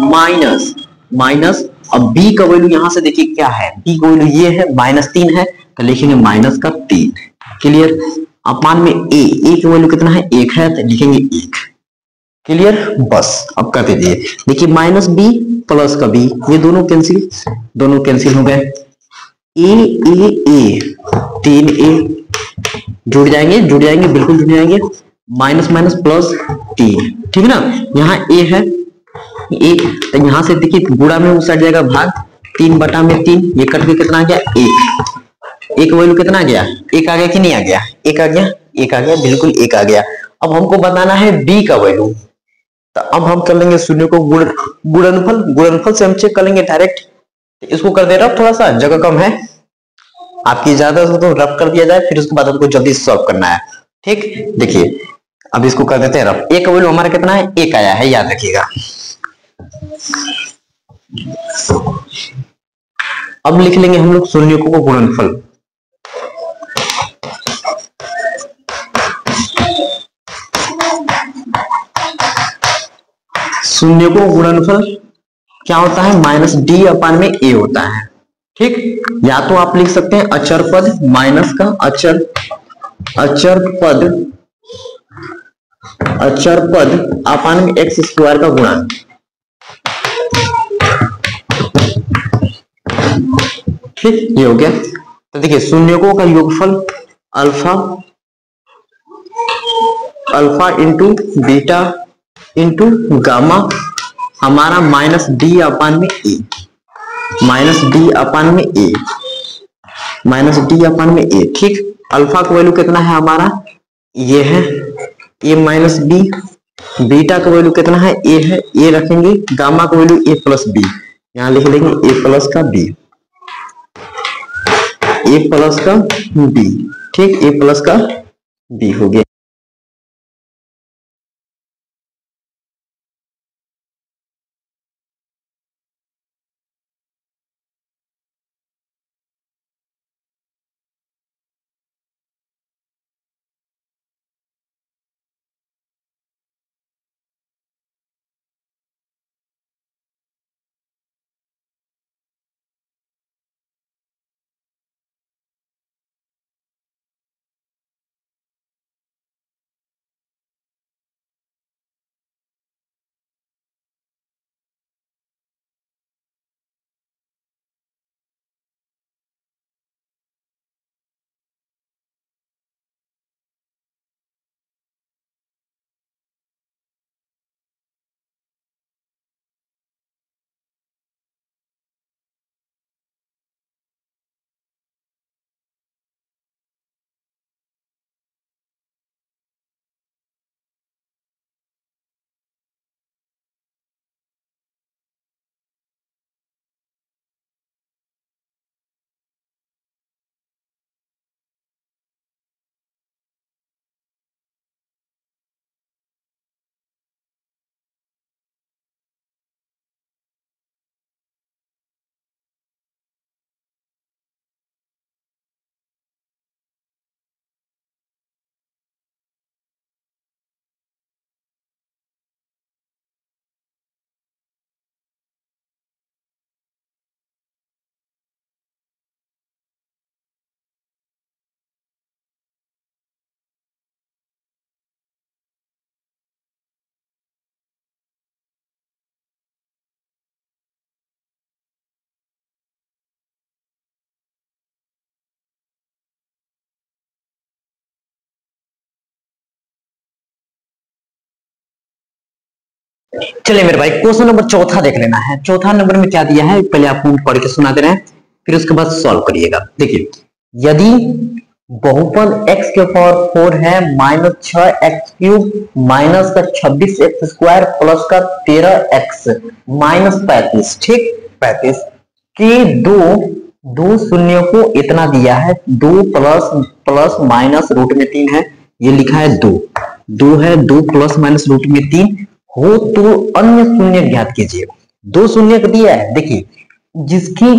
minus minus, अब बी का वैल्यू यहाँ से देखिए क्या है, बी का वैल्यू ये है -3 है तो लिखेंगे माइनस का 3। क्लियर, अपान में ए का वैल्यू कितना है, 1 है तो लिखेंगे 1। क्लियर, बस अब कर दीजिए। देखिए माइनस बी प्लस का बी, ये दोनों कैंसिल हो गए। ए 3a जुड़ जाएंगे बिल्कुल जुड़ जाएंगे, माइनस माइनस प्लस 3। ठीक ना, यहाँ ए है ए, तो यहाँ से देखिए गुणा में उस जाएगा भाग, 3/3, ये कट के कितना आ गया, 1। एक वैल्यू कितना आ गया, 1 आ गया कि नहीं आ गया, 1 आ गया, 1 आ गया, बिल्कुल 1 आ गया। अब हमको बताना है बी का वैल्यू, तो अब हम कर लेंगे शून्य को गुणनफल से हम चेक कर लेंगे डायरेक्ट। इसको कर दे रहा हूं, थोड़ा सा जगह कम है, आपकी इजाजत हो तो रफ कर दिया जाए, फिर उसके बाद हमको जल्दी सॉल्व करना है। ठीक, देखिए अब इसको कर देते हैं रफ। ए का वैल्यू हमारा कितना है, 1 आया है, याद रखिएगा। अब लिख लेंगे हम लोग शून्यों को गुणनफल, शून्य को गुणनफल क्या होता है, माइनस डी अपान में ए होता है। ठीक, या तो आप लिख सकते हैं अचर पद माइनस का अचर पद अपान में एक्स स्क्वायर का गुणा। ठीक, ये हो गया। तो देखिए शून्यकों का योगफल alpha into beta into gamma हमारा माइनस डी अपान में ए, ठीक, अल्फा का वैल्यू कितना है हमारा, ये है ए माइनस बी, बीटा का वैल्यू कितना है, ए है, ए रखेंगे, गामा का वैल्यू ए प्लस बी, यहां लिख लेंगे ए प्लस का बी, ठीक, ए प्लस का बी हो गया। चलिए मेरे भाई क्वेश्चन नंबर चौथा देख लेना है। चौथा नंबर में क्या दिया है पहले आपको पढ़ के सुना दे रहे हैं, फिर उसके बाद सॉल्व करिएगा। देखिए यदि बहुपद x के पावर 4 है माइनस 6x³ माइनस का 26x² प्लस का 13x माइनस 35, ठीक 35 के दो शून्य को इतना दिया है, 2 प्लस माइनस रूट में 3 है, ये लिखा है 2 है, 2 प्लस माइनस रूट में 3 हो तो अन्य शून्य ज्ञात कीजिए। 2 शून्य का दिया है, देखिए जिसकी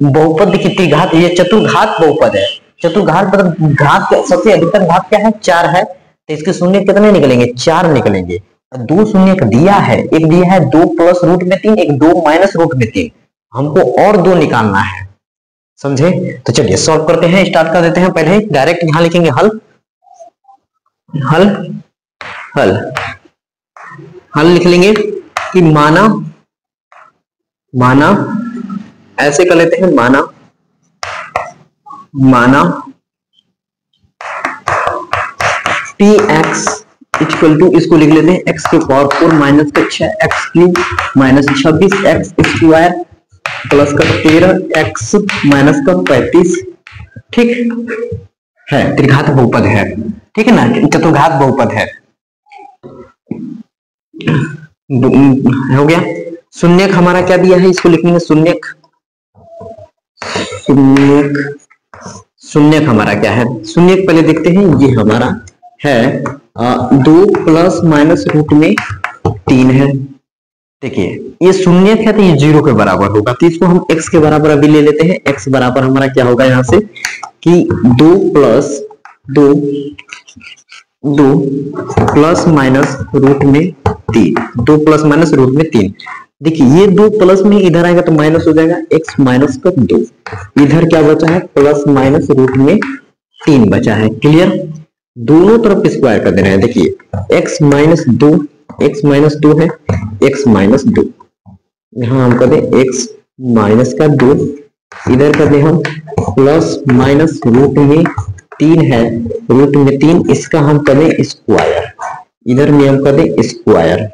बहुपद देखिए त्रिघात, ये चतुर्घात बहुपद है, चतुर्घात मतलब घात सबसे अधिकतम घात क्या है 4 है, तो इसके शून्य कितने निकलेंगे 4 निकलेंगे। 2 शून्य का दिया है, एक दिया है 2 प्लस रूट में 3, एक 2 माइनस रूट में 3, हमको और 2 निकालना है, समझे। तो चलिए सॉल्व करते हैं, स्टार्ट कर देते हैं। पहले डायरेक्ट यहां लिखेंगे हल हल हल हल लिख लेंगे कि माना ऐसे कर लेते हैं, माना px इक्वल टू, इसको लिख लेते हैं x के पावर 4 माइनस का 6x³ माइनस 26x² प्लस का 13x माइनस का 35, ठीक है, त्रिघात बहुपद है, ठीक है ना, चतुर्घात बहुपद है, हो गया। शून्यक हमारा क्या दिया है, इसको लिखेंगे शून्यक हमारा क्या है, शून्यक पहले देखते हैं, ये हमारा है 2 प्लस माइनस रूट में 3 है, देखिए ये शून्यक है तो ये 0 के बराबर होगा, तो इसको हम x के बराबर अभी ले लेते हैं। x बराबर हमारा क्या होगा यहां से कि 2 प्लस माइनस रूट में 3, 2 प्लस माइनस रूट में 3, देखिए ये 2 प्लस में इधर आएगा तो माइनस हो जाएगा, x माइनस का 2, इधर क्या बचा है प्लस माइनस रूट में 3 बचा है, क्लियर। दोनों तरफ स्क्वायर कर देना है, देखिए x माइनस 2 है, x माइनस 2, यहां हम कर दें x माइनस का 2, इधर कर दें हम प्लस माइनस रूट में 3 है, रूट में 3, इसका हम कर दें स्क्वायर, इधर में हम कर दें स्क्वायर,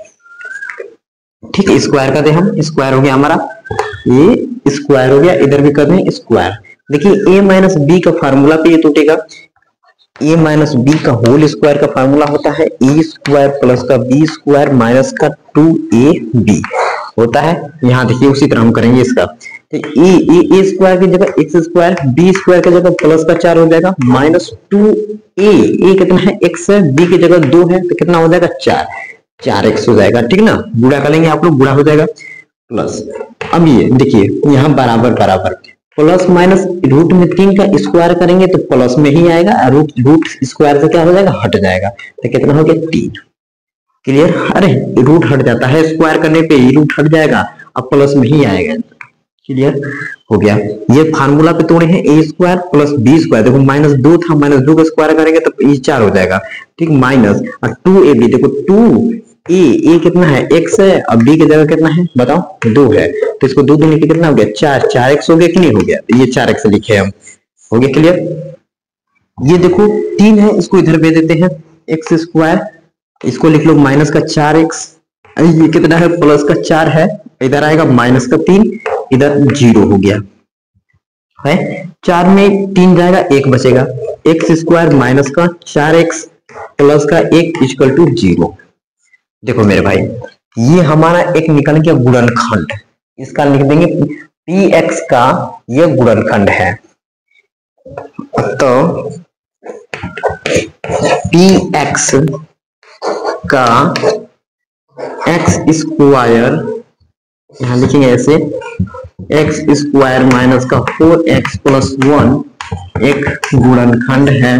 ठीक है, स्क्वायर कर दें हम, स्क्वायर हो गया हमारा, ये स्क्वायर हो गया, इधर भी कर दें स्क्वायर। देखिए a माइनस बी का फार्मूला पे ये टूटेगा, a माइनस बी का होल स्क्वायर का फार्मूला होता है a स्क्वायर प्लस का b स्क्वायर माइनस का 2ab होता है। यहाँ देखिए उसी तरह हम करेंगे इसका, तो a स्क्वायर की जगह x स्क्वायर, b स्क्वायर की जगह प्लस का 4 हो जाएगा माइनस 2a कितना है x है, b की जगह 2 है तो कितना हो जाएगा 4x हो जाएगा, ठीक ना, गुणा करेंगे आप लोग, गुणा हो जाएगा प्लस। अब ये देखिए यहाँ बराबर प्लस माइनस रूट में 3 का स्क्वायर करेंगे तो प्लस में ही आएगा, रूट स्क्वायर से क्या हो जाएगा हट जाएगा, तो कितना हो गया 3, क्लियर। अरे रूट हट जाता है स्क्वायर करने पे, रूट हट जाएगा, अब प्लस में ही आएगा, क्लियर हो गया। ये फार्मूला पे तोड़े हैं a square plus b square, देखो माइनस 2 था, माइनस 2 का स्क्वायर करेंगे तो ये 4 हो जाएगा, ठीक, माइनस 2ab, देखो 2a कितना है x है, अब b की जगह कितना है बताओ 2 है, तो इसको 2 दूनी कितना हो गया 4x हो गया कि नहीं हो गया, तो ये 4x लिखे हम, हो गया क्लियर। ये देखो 3 है, इसको इधर भेज देते हैं x स्क्वायर, इसको लिख लो माइनस का 4x, ये कितना है प्लस का 4 है, इधर आएगा माइनस का 3, इधर 0 हो गया है, 4 में 3 जाएगा 1 बचेगा, x स्क्वायर माइनस का 4x प्लस का 1 इक्वल टू 0। देखो मेरे भाई ये हमारा एक निकल गया गुणनखंड, इसका लिख देंगे px का ये गुणनखंड है, तो px का x स्क्वायर यहां लिखेंगे ऐसे, x स्क्वायर माइनस का 4x प्लस 1 एक गुणनखंड है,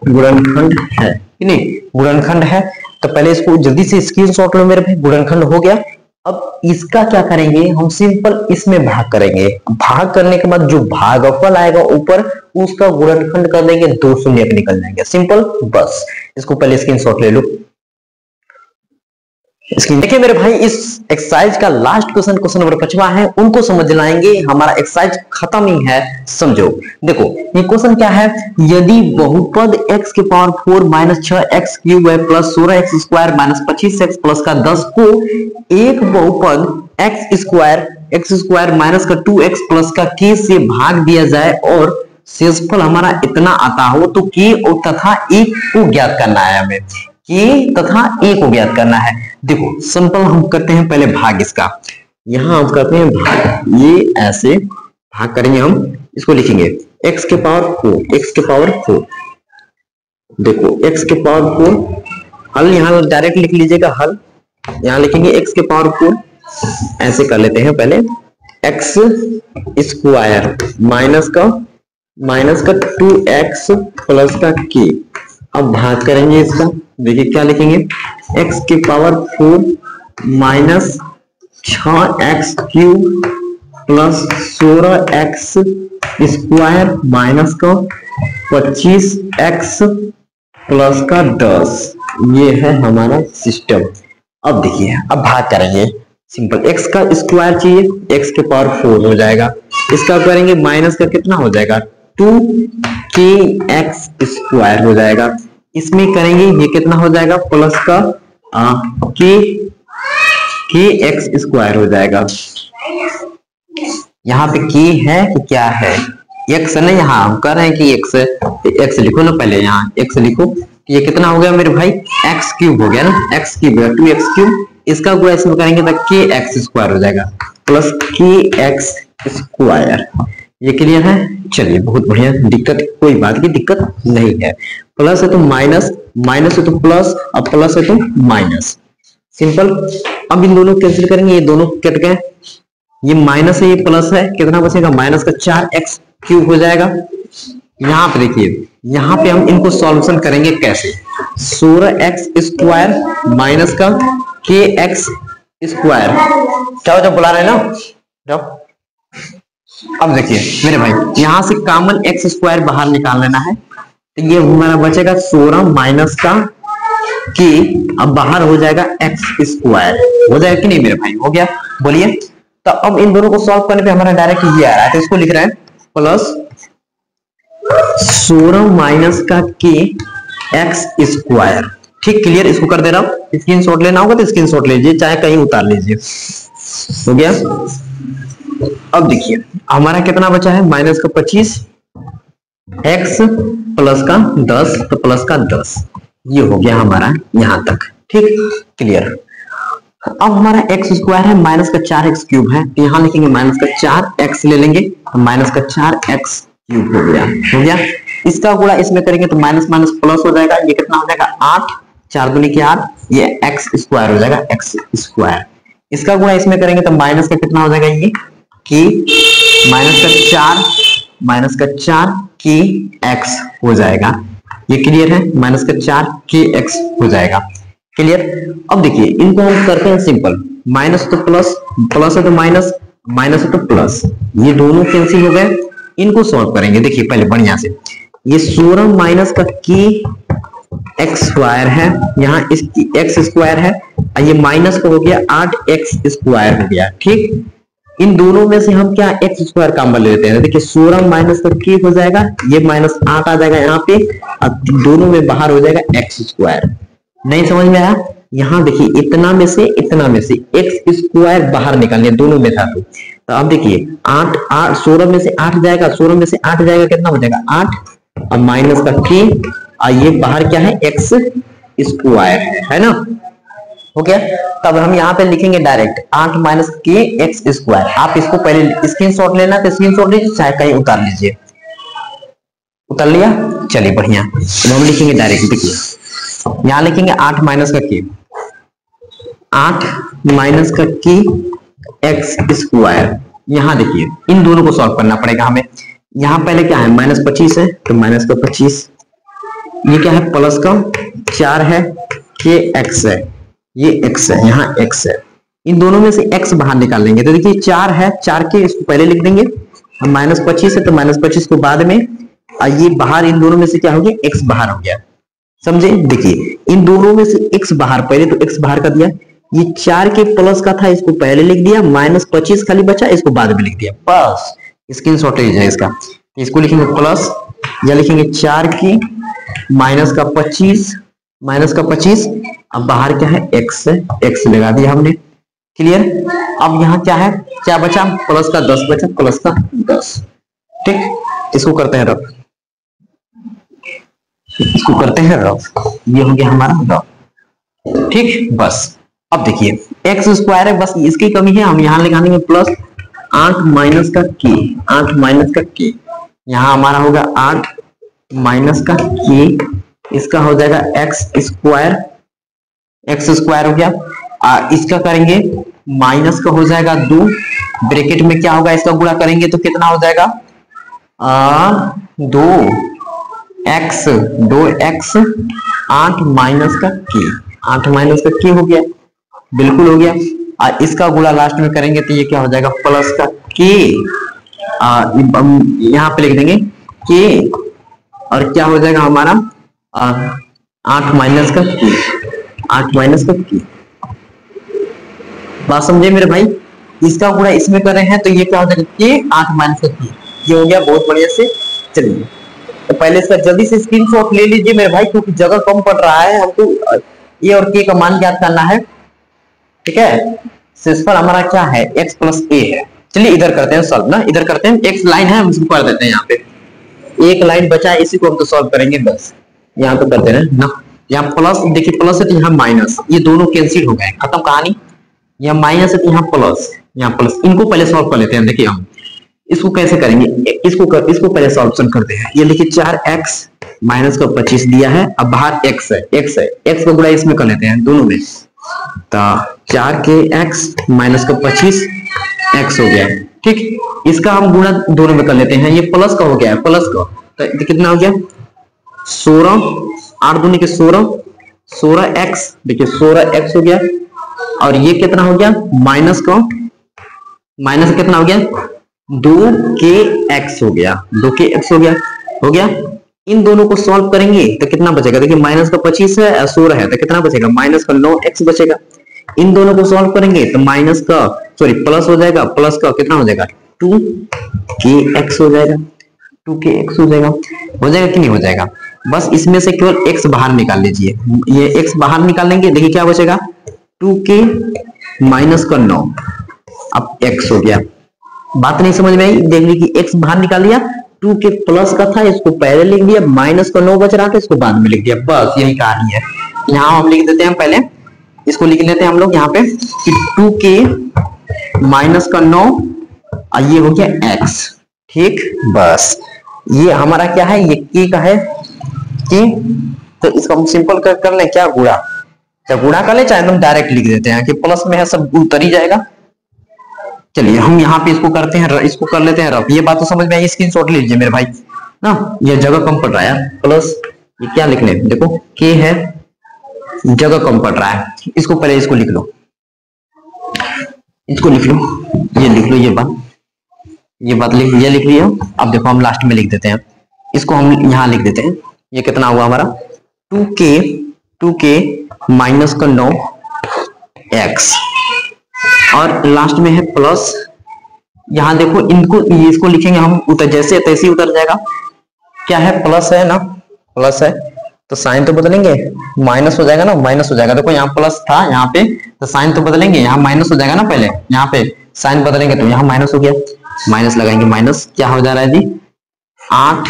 गुणनखंड है कि नहीं, गुणनखंड है। तो पहले इसको जल्दी से स्क्रीनशॉट लो मेरे भाई, गुणनखंड हो गया। अब इसका क्या करेंगे हम, सिंपल इसमें भाग करेंगे, भाग करने के बाद जो भागफल आएगा ऊपर उसका गुणनखंड कर देंगे, 2 शून्य निकल जाएंगे, सिंपल, बस इसको पहले स्क्रीनशॉट ले लो। देखिए मेरे भाई इस एक्सरसाइज का लास्ट क्वेश्चन नंबर 5वां है, उनको समझ लाएंगे, हमारा एक्सरसाइज खत्म ही है, समझो। देखो ये क्वेश्चन क्या है, यदि बहुपद x के पावर 4 माइनस 6x³ है plus 16x² minus 25x plus का 10 को एक बहुपद एक्स स्क्वायर माइनस का 2x प्लस का k से भाग दिया जाए और शेषफल हमारा इतना आता हो तो k और तथा a को ज्ञात करना है, हमें k तथा a को ज्ञात करना है। देखो सिंपल हम करते हैं पहले भाग इसका, यहां हम करते हैं भाग, ये ऐसे भाग करेंगे हम, इसको लिखेंगे x के पावर 4, x के पावर 4, देखो x के पावर 4, हल यहां डायरेक्ट लिख लीजिएगा, हल यहां लिखेंगे x के पावर 4, ऐसे कर लेते हैं पहले x स्क्वायर माइनस का 2x प्लस का k, अब भाग करेंगे इसका, देखिए क्या लिखेंगे x के power 4 minus 6x cube plus 16x square minus का 25x प्लस का 10, ये है हमारा सिस्टम। अब देखिए अब भाग करेंगे सिंपल, x का स्क्वायर चाहिए, x के पावर 4 हो जाएगा, इसका करेंगे माइनस का कितना हो जाएगा 2kx स्क्वायर हो जाएगा, इसमें करेंगे ये कितना हो जाएगा प्लस का kx स्क्वायर हो जाएगा। यहाँ पे k है कि क्या है, x है ना, यहाँ हम कर रहे हैं कि x लिखो ना, पहले यहाँ x लिखो, ये कितना हो गया मेरे भाई x क्यूब हो गया ना, x क्यूब 2x क्यूब, इसका गुणा इसमें करेंगे तो kx स्क्वायर हो जाएगा प्लस kx स्क्वायर, ये क्लियर है। चलिए बहुत बढ़िया, दिक्कत कोई बात की दिक्कत नहीं है, प्लस है तो माइनस, माइनस है तो प्लस, अब प्लस है तो माइनस, सिंपल। अब इन दोनों कैंसिल करेंगे, ये दोनों कट गए, ये माइनस है ये प्लस है, कितना बचेगा माइनस का 4x क्यूब हो जाएगा। यहाँ पे देखिए, यहाँ पे हम इनको सॉल्यूशन करेंगे कैसे, 16x स्क्वायर माइनस का kx स्क्वायर, क्या जब बुला रहे हैं ना जब। अब देखिए मेरे भाई यहां से कॉमन x स्क्वायर बाहर निकाल लेना है, तो ये हमारा बचेगा 16 माइनस का k, अब बाहर हो जाएगा x स्क्वायर, हो जाएगा कि नहीं मेरे भाई, हो गया बोलिए। तो अब इन दोनों को सॉल्व करने पे हमारा डायरेक्ट ये आ रहा है, तो इसको लिख रहे हैं प्लस 16 माइनस का k x स्क्वायर, ठीक क्लियर, इसको कर दे रहा हूं, स्क्रीनशॉट लेना होगा तो स्क्रीनशॉट लीजिए, चाहे कहीं उतार लीजिए, हो गया। अब देखिए हमारा कितना बचा है माइनस का 25 x प्लस का 10, तो प्लस का 10, ये हो गया हमारा यहां तक, ठीक क्लियर। अब हमारा x स्क्वायर है माइनस का 4x क्यूब है, तो यहां लिखेंगे माइनस का 4x ले लेंगे, तो माइनस का 4x क्यूब हो गया। इसका गुणा इसमें करेंगे तो माइनस माइनस प्लस हो जाएगा, ये कितना हो जाएगा 8, 4 दूनी के 8, ये x स्क्वायर हो जाएगा x स्क्वायर। इसका गुणा इसमें करेंगे तो माइनस का कितना हो जाएगा ये कि माइनस का 4 की x हो जाएगा, ये क्लियर है, माइनस का 4 की x हो जाएगा, क्लियर। अब देखिए इनको हम करते हैं सिंपल, माइनस तो प्लस, प्लस है तो माइनस, माइनस है तो प्लस, ये दोनों कैंसिल हो गए, इनको सॉल्व करेंगे। देखिए पहले बढ़िया से, ये 16 माइनस का की x स्क्वायर है, यहाँ इसकी x स्क्वायर है, ये माइनस का हो गया 8x स्क्वायर हो गया, ठीक। इन दोनों में से हम क्या x स्क्वायर कॉमन ले लेते हैं, देखिए 16 माइनस का k हो जाएगा, ये माइनस 8 आ जाएगा यहाँ पे, अब दोनों में बाहर हो जाएगा x स्क्वायर। नहीं समझ में आया, यहाँ देखिए इतना में से x स्क्वायर बाहर निकालने दोनों में था, तो अब देखिए 16 में से 8 जाएगा, 16 में से 8 जाएगा, कितना हो जाएगा 8, अब माइनस का k, ये बाहर क्या है x स्क्वायर है ना, हो गया। तब हम यहाँ पे लिखेंगे डायरेक्ट 8 माइनस के एक्स स्क्वायर, आप इसको पहले स्क्रीनशॉट लेना तो स्क्रीनशॉट लीजिए, चाहे कहीं उतार लीजिए, उतार लिया, चलिए बढ़िया। तो हम लिखेंगे डायरेक्ट, देखिए यहाँ लिखेंगे 8 माइनस का के, 8 माइनस का के एक्स स्क्वायर, यहाँ देखिए इन दोनों को सॉल्व करना पड़ेगा हमें। यहाँ पहले क्या है माइनस 25 है, तो माइनस का 25, ये क्या है प्लस का 4 है, के एक्स है, ये x है, यहाँ x है, इन दोनों में से x बाहर निकाल लेंगे, तो देखिए 4 है, 4 के इसको पहले लिख देंगे, और माइनस 25 है तो माइनस 25 को बाद में, और ये बाहर इन दोनों में से क्या हो गया x बाहर हो गया, समझे। देखिए इन दोनों में से x बाहर, पहले तो x बाहर कर दिया, ये 4 के प्लस का था इसको पहले लिख दिया, माइनस 25 खाली बचा इसको बाद में लिख दिया, बस स्क्रीनशॉट लीजिए इसका। इसको लिखेंगे प्लस, या लिखेंगे 4 की माइनस का 25, अब बाहर क्या है x है, x लगा दिया हमने, क्लियर। अब यहाँ क्या है, क्या बचा, प्लस का 10 बचा, प्लस का 10। ठीक, इसको करते हैं रफ, इसको करते हैं रफ, ये हो गया हमारा रफ। ठीक, बस अब देखिए एक्स स्क्वायर है, बस इसकी कमी है, हम यहाँ लगाएंगे प्लस 8 माइनस का के, 8 माइनस का के, यहाँ हमारा होगा 8 माइनस का के, इसका हो जाएगा एक्स स्क्वायर, एक्स स्क्वायर हो गया। इसका करेंगे माइनस का हो जाएगा 2, ब्रैकेट में क्या होगा, इसका गुणा करेंगे तो कितना हो जाएगा 2x 8 माइनस का के, 8 माइनस का के हो गया, बिल्कुल हो गया। और इसका गुणा लास्ट में करेंगे तो ये क्या हो जाएगा प्लस का के, यहाँ पे लिख देंगे के, और क्या हो जाएगा हमारा 8 माइनस का के, 8 माइनस का के। बात समझे मेरे भाई, इसका गुणा इसमें कर रहे हैं तो ये क्या हो जाएगा के 8 माइनस का के, ये हो गया बहुत बढ़िया से। चलिए तो पहले इसका जल्दी से स्क्रीनशॉट ले लीजिए मेरे भाई, क्योंकि जगह कम पड़ रहा है, हमको ए और के का मान ज्ञात करना है। ठीक है, शेषफल हमारा क्या है x प्लस ए है। चलिए इधर करते हैं सॉल्व ना, इधर करते हैं, एक लाइन है हम इसको कर देते हैं, यहाँ पे एक लाइन बचा है, इसी को हम तो सॉल्व करेंगे बस, यहाँ पे करते हैं ना। यहाँ प्लस देखिए, प्लस है तो यहाँ माइनस, ये दोनों कैंसिल हो गए, खत्म कहानी। यहाँ माइनस है तो यहाँ प्लस, यहाँ प्लस, इनको पहले सॉल्व कर लेते हैं। देखिए हम इसको कैसे करेंगे, इसको पहले सॉल्यूशन करते हैं। ये देखिए 4x माइनस का 25 दिया है, अब बाहर x है, x का गुणा इसमें कर लेते हैं दोनों में, तो 4x माइनस का 25 x हो गया। ठीक, इसका हम गुणा दोनों में कर लेते हैं, ये प्लस का हो गया है, प्लस का तो कितना हो गया 16, 8 दूनी के 16, 16x, देखिए 16x हो गया। और ये कितना हो गया माइनस का, माइनस कितना हो गया 2kx हो गया, 2kx हो गया। इन दोनों को सॉल्व करेंगे तो कितना बचेगा, देखिए माइनस का 25 है, 16 है, तो कितना बचेगा माइनस का 9x बचेगा। इन दोनों को सॉल्व करेंगे तो माइनस का सॉरी प्लस हो जाएगा, प्लस का कितना हो जाएगा 2kx हो जाएगा, 2kx हो जाएगा कि नहीं हो जाएगा। बस इसमें से केवल x बाहर निकाल लीजिए, ये x बाहर निकाल लेंगे, देखिए क्या बचेगा 2k माइनस का 9, अब x हो गया। बात नहीं समझ में आई, देख लीजिए x बाहर निकाल लिया, 2k प्लस का था इसको पहले लिख दिया, माइनस का 9 बच रहा था इसको बाद में लिख दिया, बस यही कहानी है। यहाँ हम लिख देते हैं, पहले इसको लिख लेते हैं हम लोग यहाँ पे कि 2k माइनस का 9 और ये हो गया x। ठीक, बस ये हमारा क्या है, ये k का है k, तो इसको हम सिंपल कर ले, क्या गुणा, चाहे गुणा कर ले चाहे एकदम डायरेक्ट लिख देते हैं कि प्लस में है सब उतर ही जाएगा। चलिए हम यहाँ पे इसको करते हैं, इसको कर लेते हैं रफ। ये बात तो समझ में आई, स्क्रीनशॉट ले लीजिए मेरे भाई ना, ये जगह कम पड़ रहा है प्लस, ये क्या लिख ले, देखो k है, जगह कम पड़ रहा है, इसको पहले इसको लिख लो, इसको लिख लो, ये लिख लो, ये बात लिख, ये लिख लिया। अब देखो हम लास्ट में लिख देते हैं, इसको हम यहाँ लिख देते हैं, ये कितना हुआ हमारा 2k माइनस का 9x, और लास्ट में है प्लस, यहाँ देखो इनको इसको लिखेंगे हम उतर, जैसे तैसे उतर जाएगा, क्या है प्लस है ना, प्लस है तो साइन तो बदलेंगे, माइनस हो जाएगा ना, माइनस हो जाएगा, देखो यहाँ प्लस था यहाँ पे तो साइन तो बदलेंगे, यहाँ माइनस हो जाएगा ना, पहले यहाँ पे साइन बदलेंगे तो यहाँ माइनस हो गया, माइनस लगाएंगे, माइनस क्या हो जा रहा है जी 8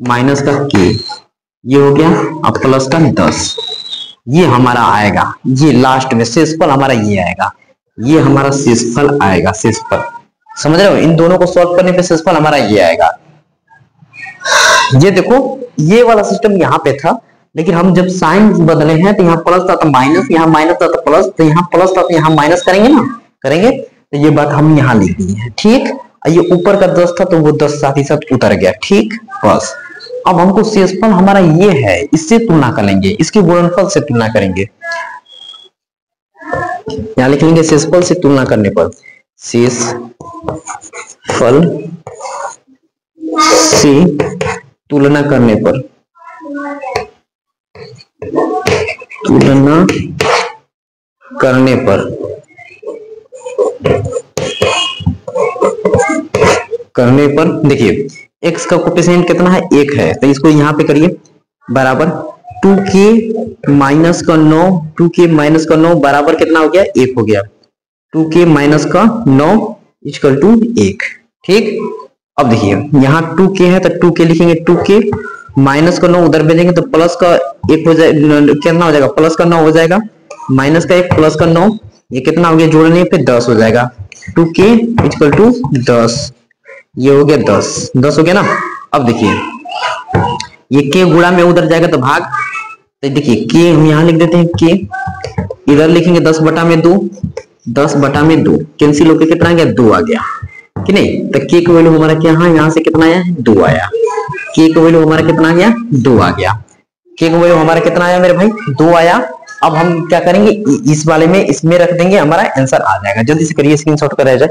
माइनस का k, ये हो गया, अब प्लस का 10, ये हमारा आएगा, ये लास्ट में शेषफल हमारा ये आएगा, ये हमारा शेषफल आएगा, शेषफल समझ रहे हो, इन दोनों को सॉल्व करने पे शेषफल हमारा ये आएगा। ये देखो ये वाला सिस्टम यहाँ पे था, लेकिन हम जब साइन बदले हैं तो यहाँ प्लस था तो माइनस, यहाँ माइनस था तो प्लस, तो यहाँ प्लस था तो यहाँ माइनस करेंगे ना, करेंगे तो ये बात हम यहाँ लिख दी है। ठीक, ये ऊपर का 10 था तो वो 10 साथ ही साथ उतर गया। ठीक, बस अब हमको शेषफल हमारा ये है, इससे तुलना कर लेंगे, इसके गुणनफल से तुलना करेंगे, यहाँ लिख लेंगे शेषफल से तुलना करने पर, शेषफल से तुलना करने पर, तुलना करने पर देखिए x का कोफिशिएंट कितना है 1 है, तो इसको यहाँ पे करिए बराबर 2k माइनस का 9, 2k माइनस का 9 बराबर कितना हो गया 1 हो गया। 2k माइनस का 9 इक्वल टू 1। ठीक, अब देखिए यहाँ 2k है तो 2k लिखेंगे, 2k माइनस का 9 उधर भेजेंगे तो प्लस का 1 हो जाएगा, कितना हो जाएगा, प्लस का 9 हो जाएगा, माइनस का 1 प्लस का 9, ये कितना हो गया जोड़ने पे 10 हो जाएगा। 2k इक्वल टू 10, ये हो गया 10 हो गया ना। अब देखिए ये k गुणा में उधर जाएगा तो भाग, तो देखिए k हम यहाँ लिख देते हैं, k इधर लिखेंगे 10 बटा में 2, 10 बटा में 2 कैंसिल होकर कितना आ गया, 2 आ गया कि नहीं। तो k का वैल्यू हमारा क्या है, यहाँ से कितना आया, 2 आया। k का वैल्यू हमारा कितना आ गया, 2 आ गया। k का वैल्यू हमारा कितना आया मेरे भाई, 2 आया। अब हम क्या करेंगे, इस वाले में इसमें रख देंगे, हमारा आंसर आ जाएगा। जल्दी से करिए, स्क्रीनशॉट करा जाए।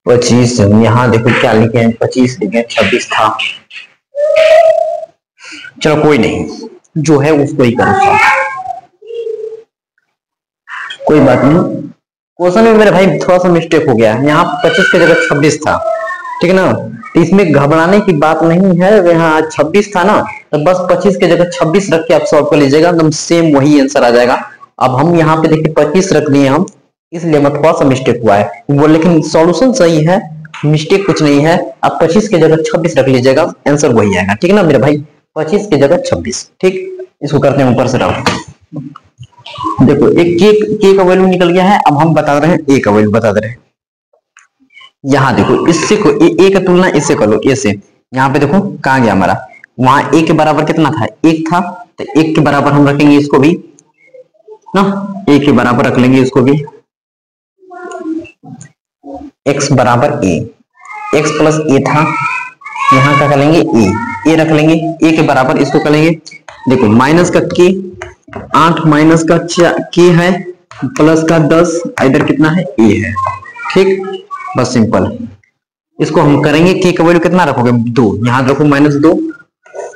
पच्चीस, यहाँ देखो क्या लिखे हैं, 25 लिखे, 26 था। चलो कोई नहीं, जो है उसको ही करो, कोई बात नहीं। क्वेश्चन में मेरे भाई थोड़ा सा मिस्टेक हो गया, यहाँ 25 की जगह 26 था, ठीक है ना। तो इसमें घबराने की बात नहीं है, यहाँ 26 था ना, तो बस 25 की जगह 26 रख के आप सॉल्व कर लीजिएगा, एकदम सेम वही आंसर आ जाएगा। अब हम यहाँ पे देखिए 25 रख दिए हम, इसलिए मैं थोड़ा सा मिस्टेक हुआ है वो, लेकिन सॉल्यूशन सही है, मिस्टेक कुछ नहीं है। आप 25 की जगह 26 रख लीजिएगा, आंसर वही आएगा, ठीक है ना मेरे भाई। 25 की जगह 26, ठीक। इसको करते हैं ऊपर से डाउन। देखो एक के का वैल्यू निकल गया है, अब हम बता रहे हैं ए का वैल्यू बता दे रहे हैं। यहाँ देखो इससे को ए का तुलना इससे कर लो, ए से। यहाँ पे देखो कहाँ गया हमारा, वहां ए के बराबर कितना था, 1 था, तो 1 के बराबर हम रखेंगे इसको भी ना, ए के बराबर रख लेंगे इसको भी, x बराबर a, x प्लस a था, यहाँ क्या कर लेंगे a रख लेंगे, a के बराबर इसको कर लेंगे। देखो माइनस का k, 8 माइनस का k है, प्लस का 10, इधर कितना है a है, ठीक। बस सिंपल, इसको हम करेंगे, k का वैल्यू कितना रखोगे, 2, यहाँ रखो माइनस 2,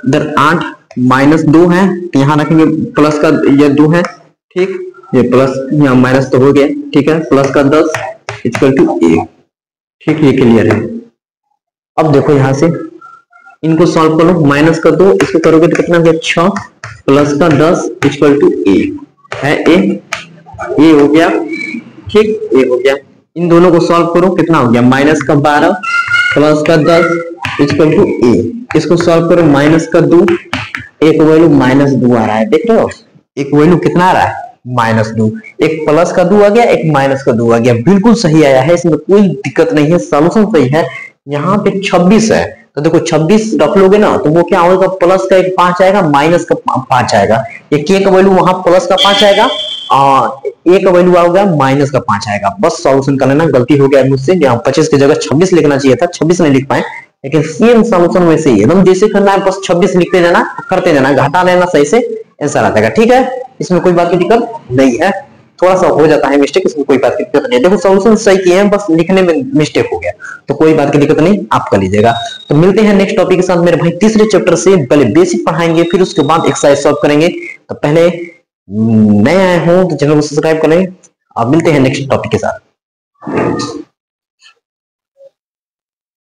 इधर 8 माइनस 2 है, यहाँ रखेंगे प्लस का ये 2 है, ठीक, ये प्लस यहाँ माइनस तो हो गया, ठीक है, प्लस का 10 इक्वल टू a, ठीक, ये क्लियर है। अब देखो यहां से इनको सॉल्व करो, माइनस का 2 इसको करोगे तो कितना हो गया, 6 प्लस का 10 इक्वल टू a है, a हो गया, ठीक, a हो गया। इन दोनों को सॉल्व करो, कितना हो गया, माइनस का 12 प्लस का 10 इक्वल टू a, इसको सॉल्व करो, माइनस का 2, एक वैल्यू माइनस 2 आ रहा है, देख रहे हो, एक वैल्यू कितना आ रहा है, -2, एक प्लस का 2 आ गया, एक माइनस का 2 आ गया, बिल्कुल सही आया है, इसमें कोई दिक्कत नहीं है, सॉल्यूशन सही है। यहाँ पे 26 है, तो देखो 26 रख लोगे ना, तो वो क्या होगा, प्लस का एक 5 आएगा, माइनस का 5 आएगा, ये के का वैल्यू वहां प्लस का 5 आएगा, ए का वैल्यू आएगा माइनस का 5 आएगा। बस सॉल्यूशन कर लेना, गलती हो गया मुझसे, यहाँ 25 की जगह 26 लिखना चाहिए था, 26 नहीं लिख पाए, लेकिन सेम सॉल्यूशन वैसे ही एकदम जैसे करना है, बस 26 लिखते जाना, करते जाना, घटा लेना, सही से आंसर आ जाएगा, ठीक है। इसमें कोई बात की दिक्कत नहीं है, थोड़ा सा हो जाता है मिस्टेक, इसमें कोई बात की दिक्कत नहीं है। देखो सॉल्यूशन सही किए हैं, बस लिखने में मिस्टेक हो गया, तो कोई बात की दिक्कत नहीं, आप कर लीजिएगा। तो मिलते हैं नेक्स्ट टॉपिक के साथ मेरे भाई, तीसरे चैप्टर से पहले बेसिक पढ़ाएंगे, फिर उसके बाद एक्सरसाइज सॉल्व करेंगे। तो पहले नए आए हो तो चैनल को सब्सक्राइब करें, आप मिलते हैं नेक्स्ट टॉपिक के साथ।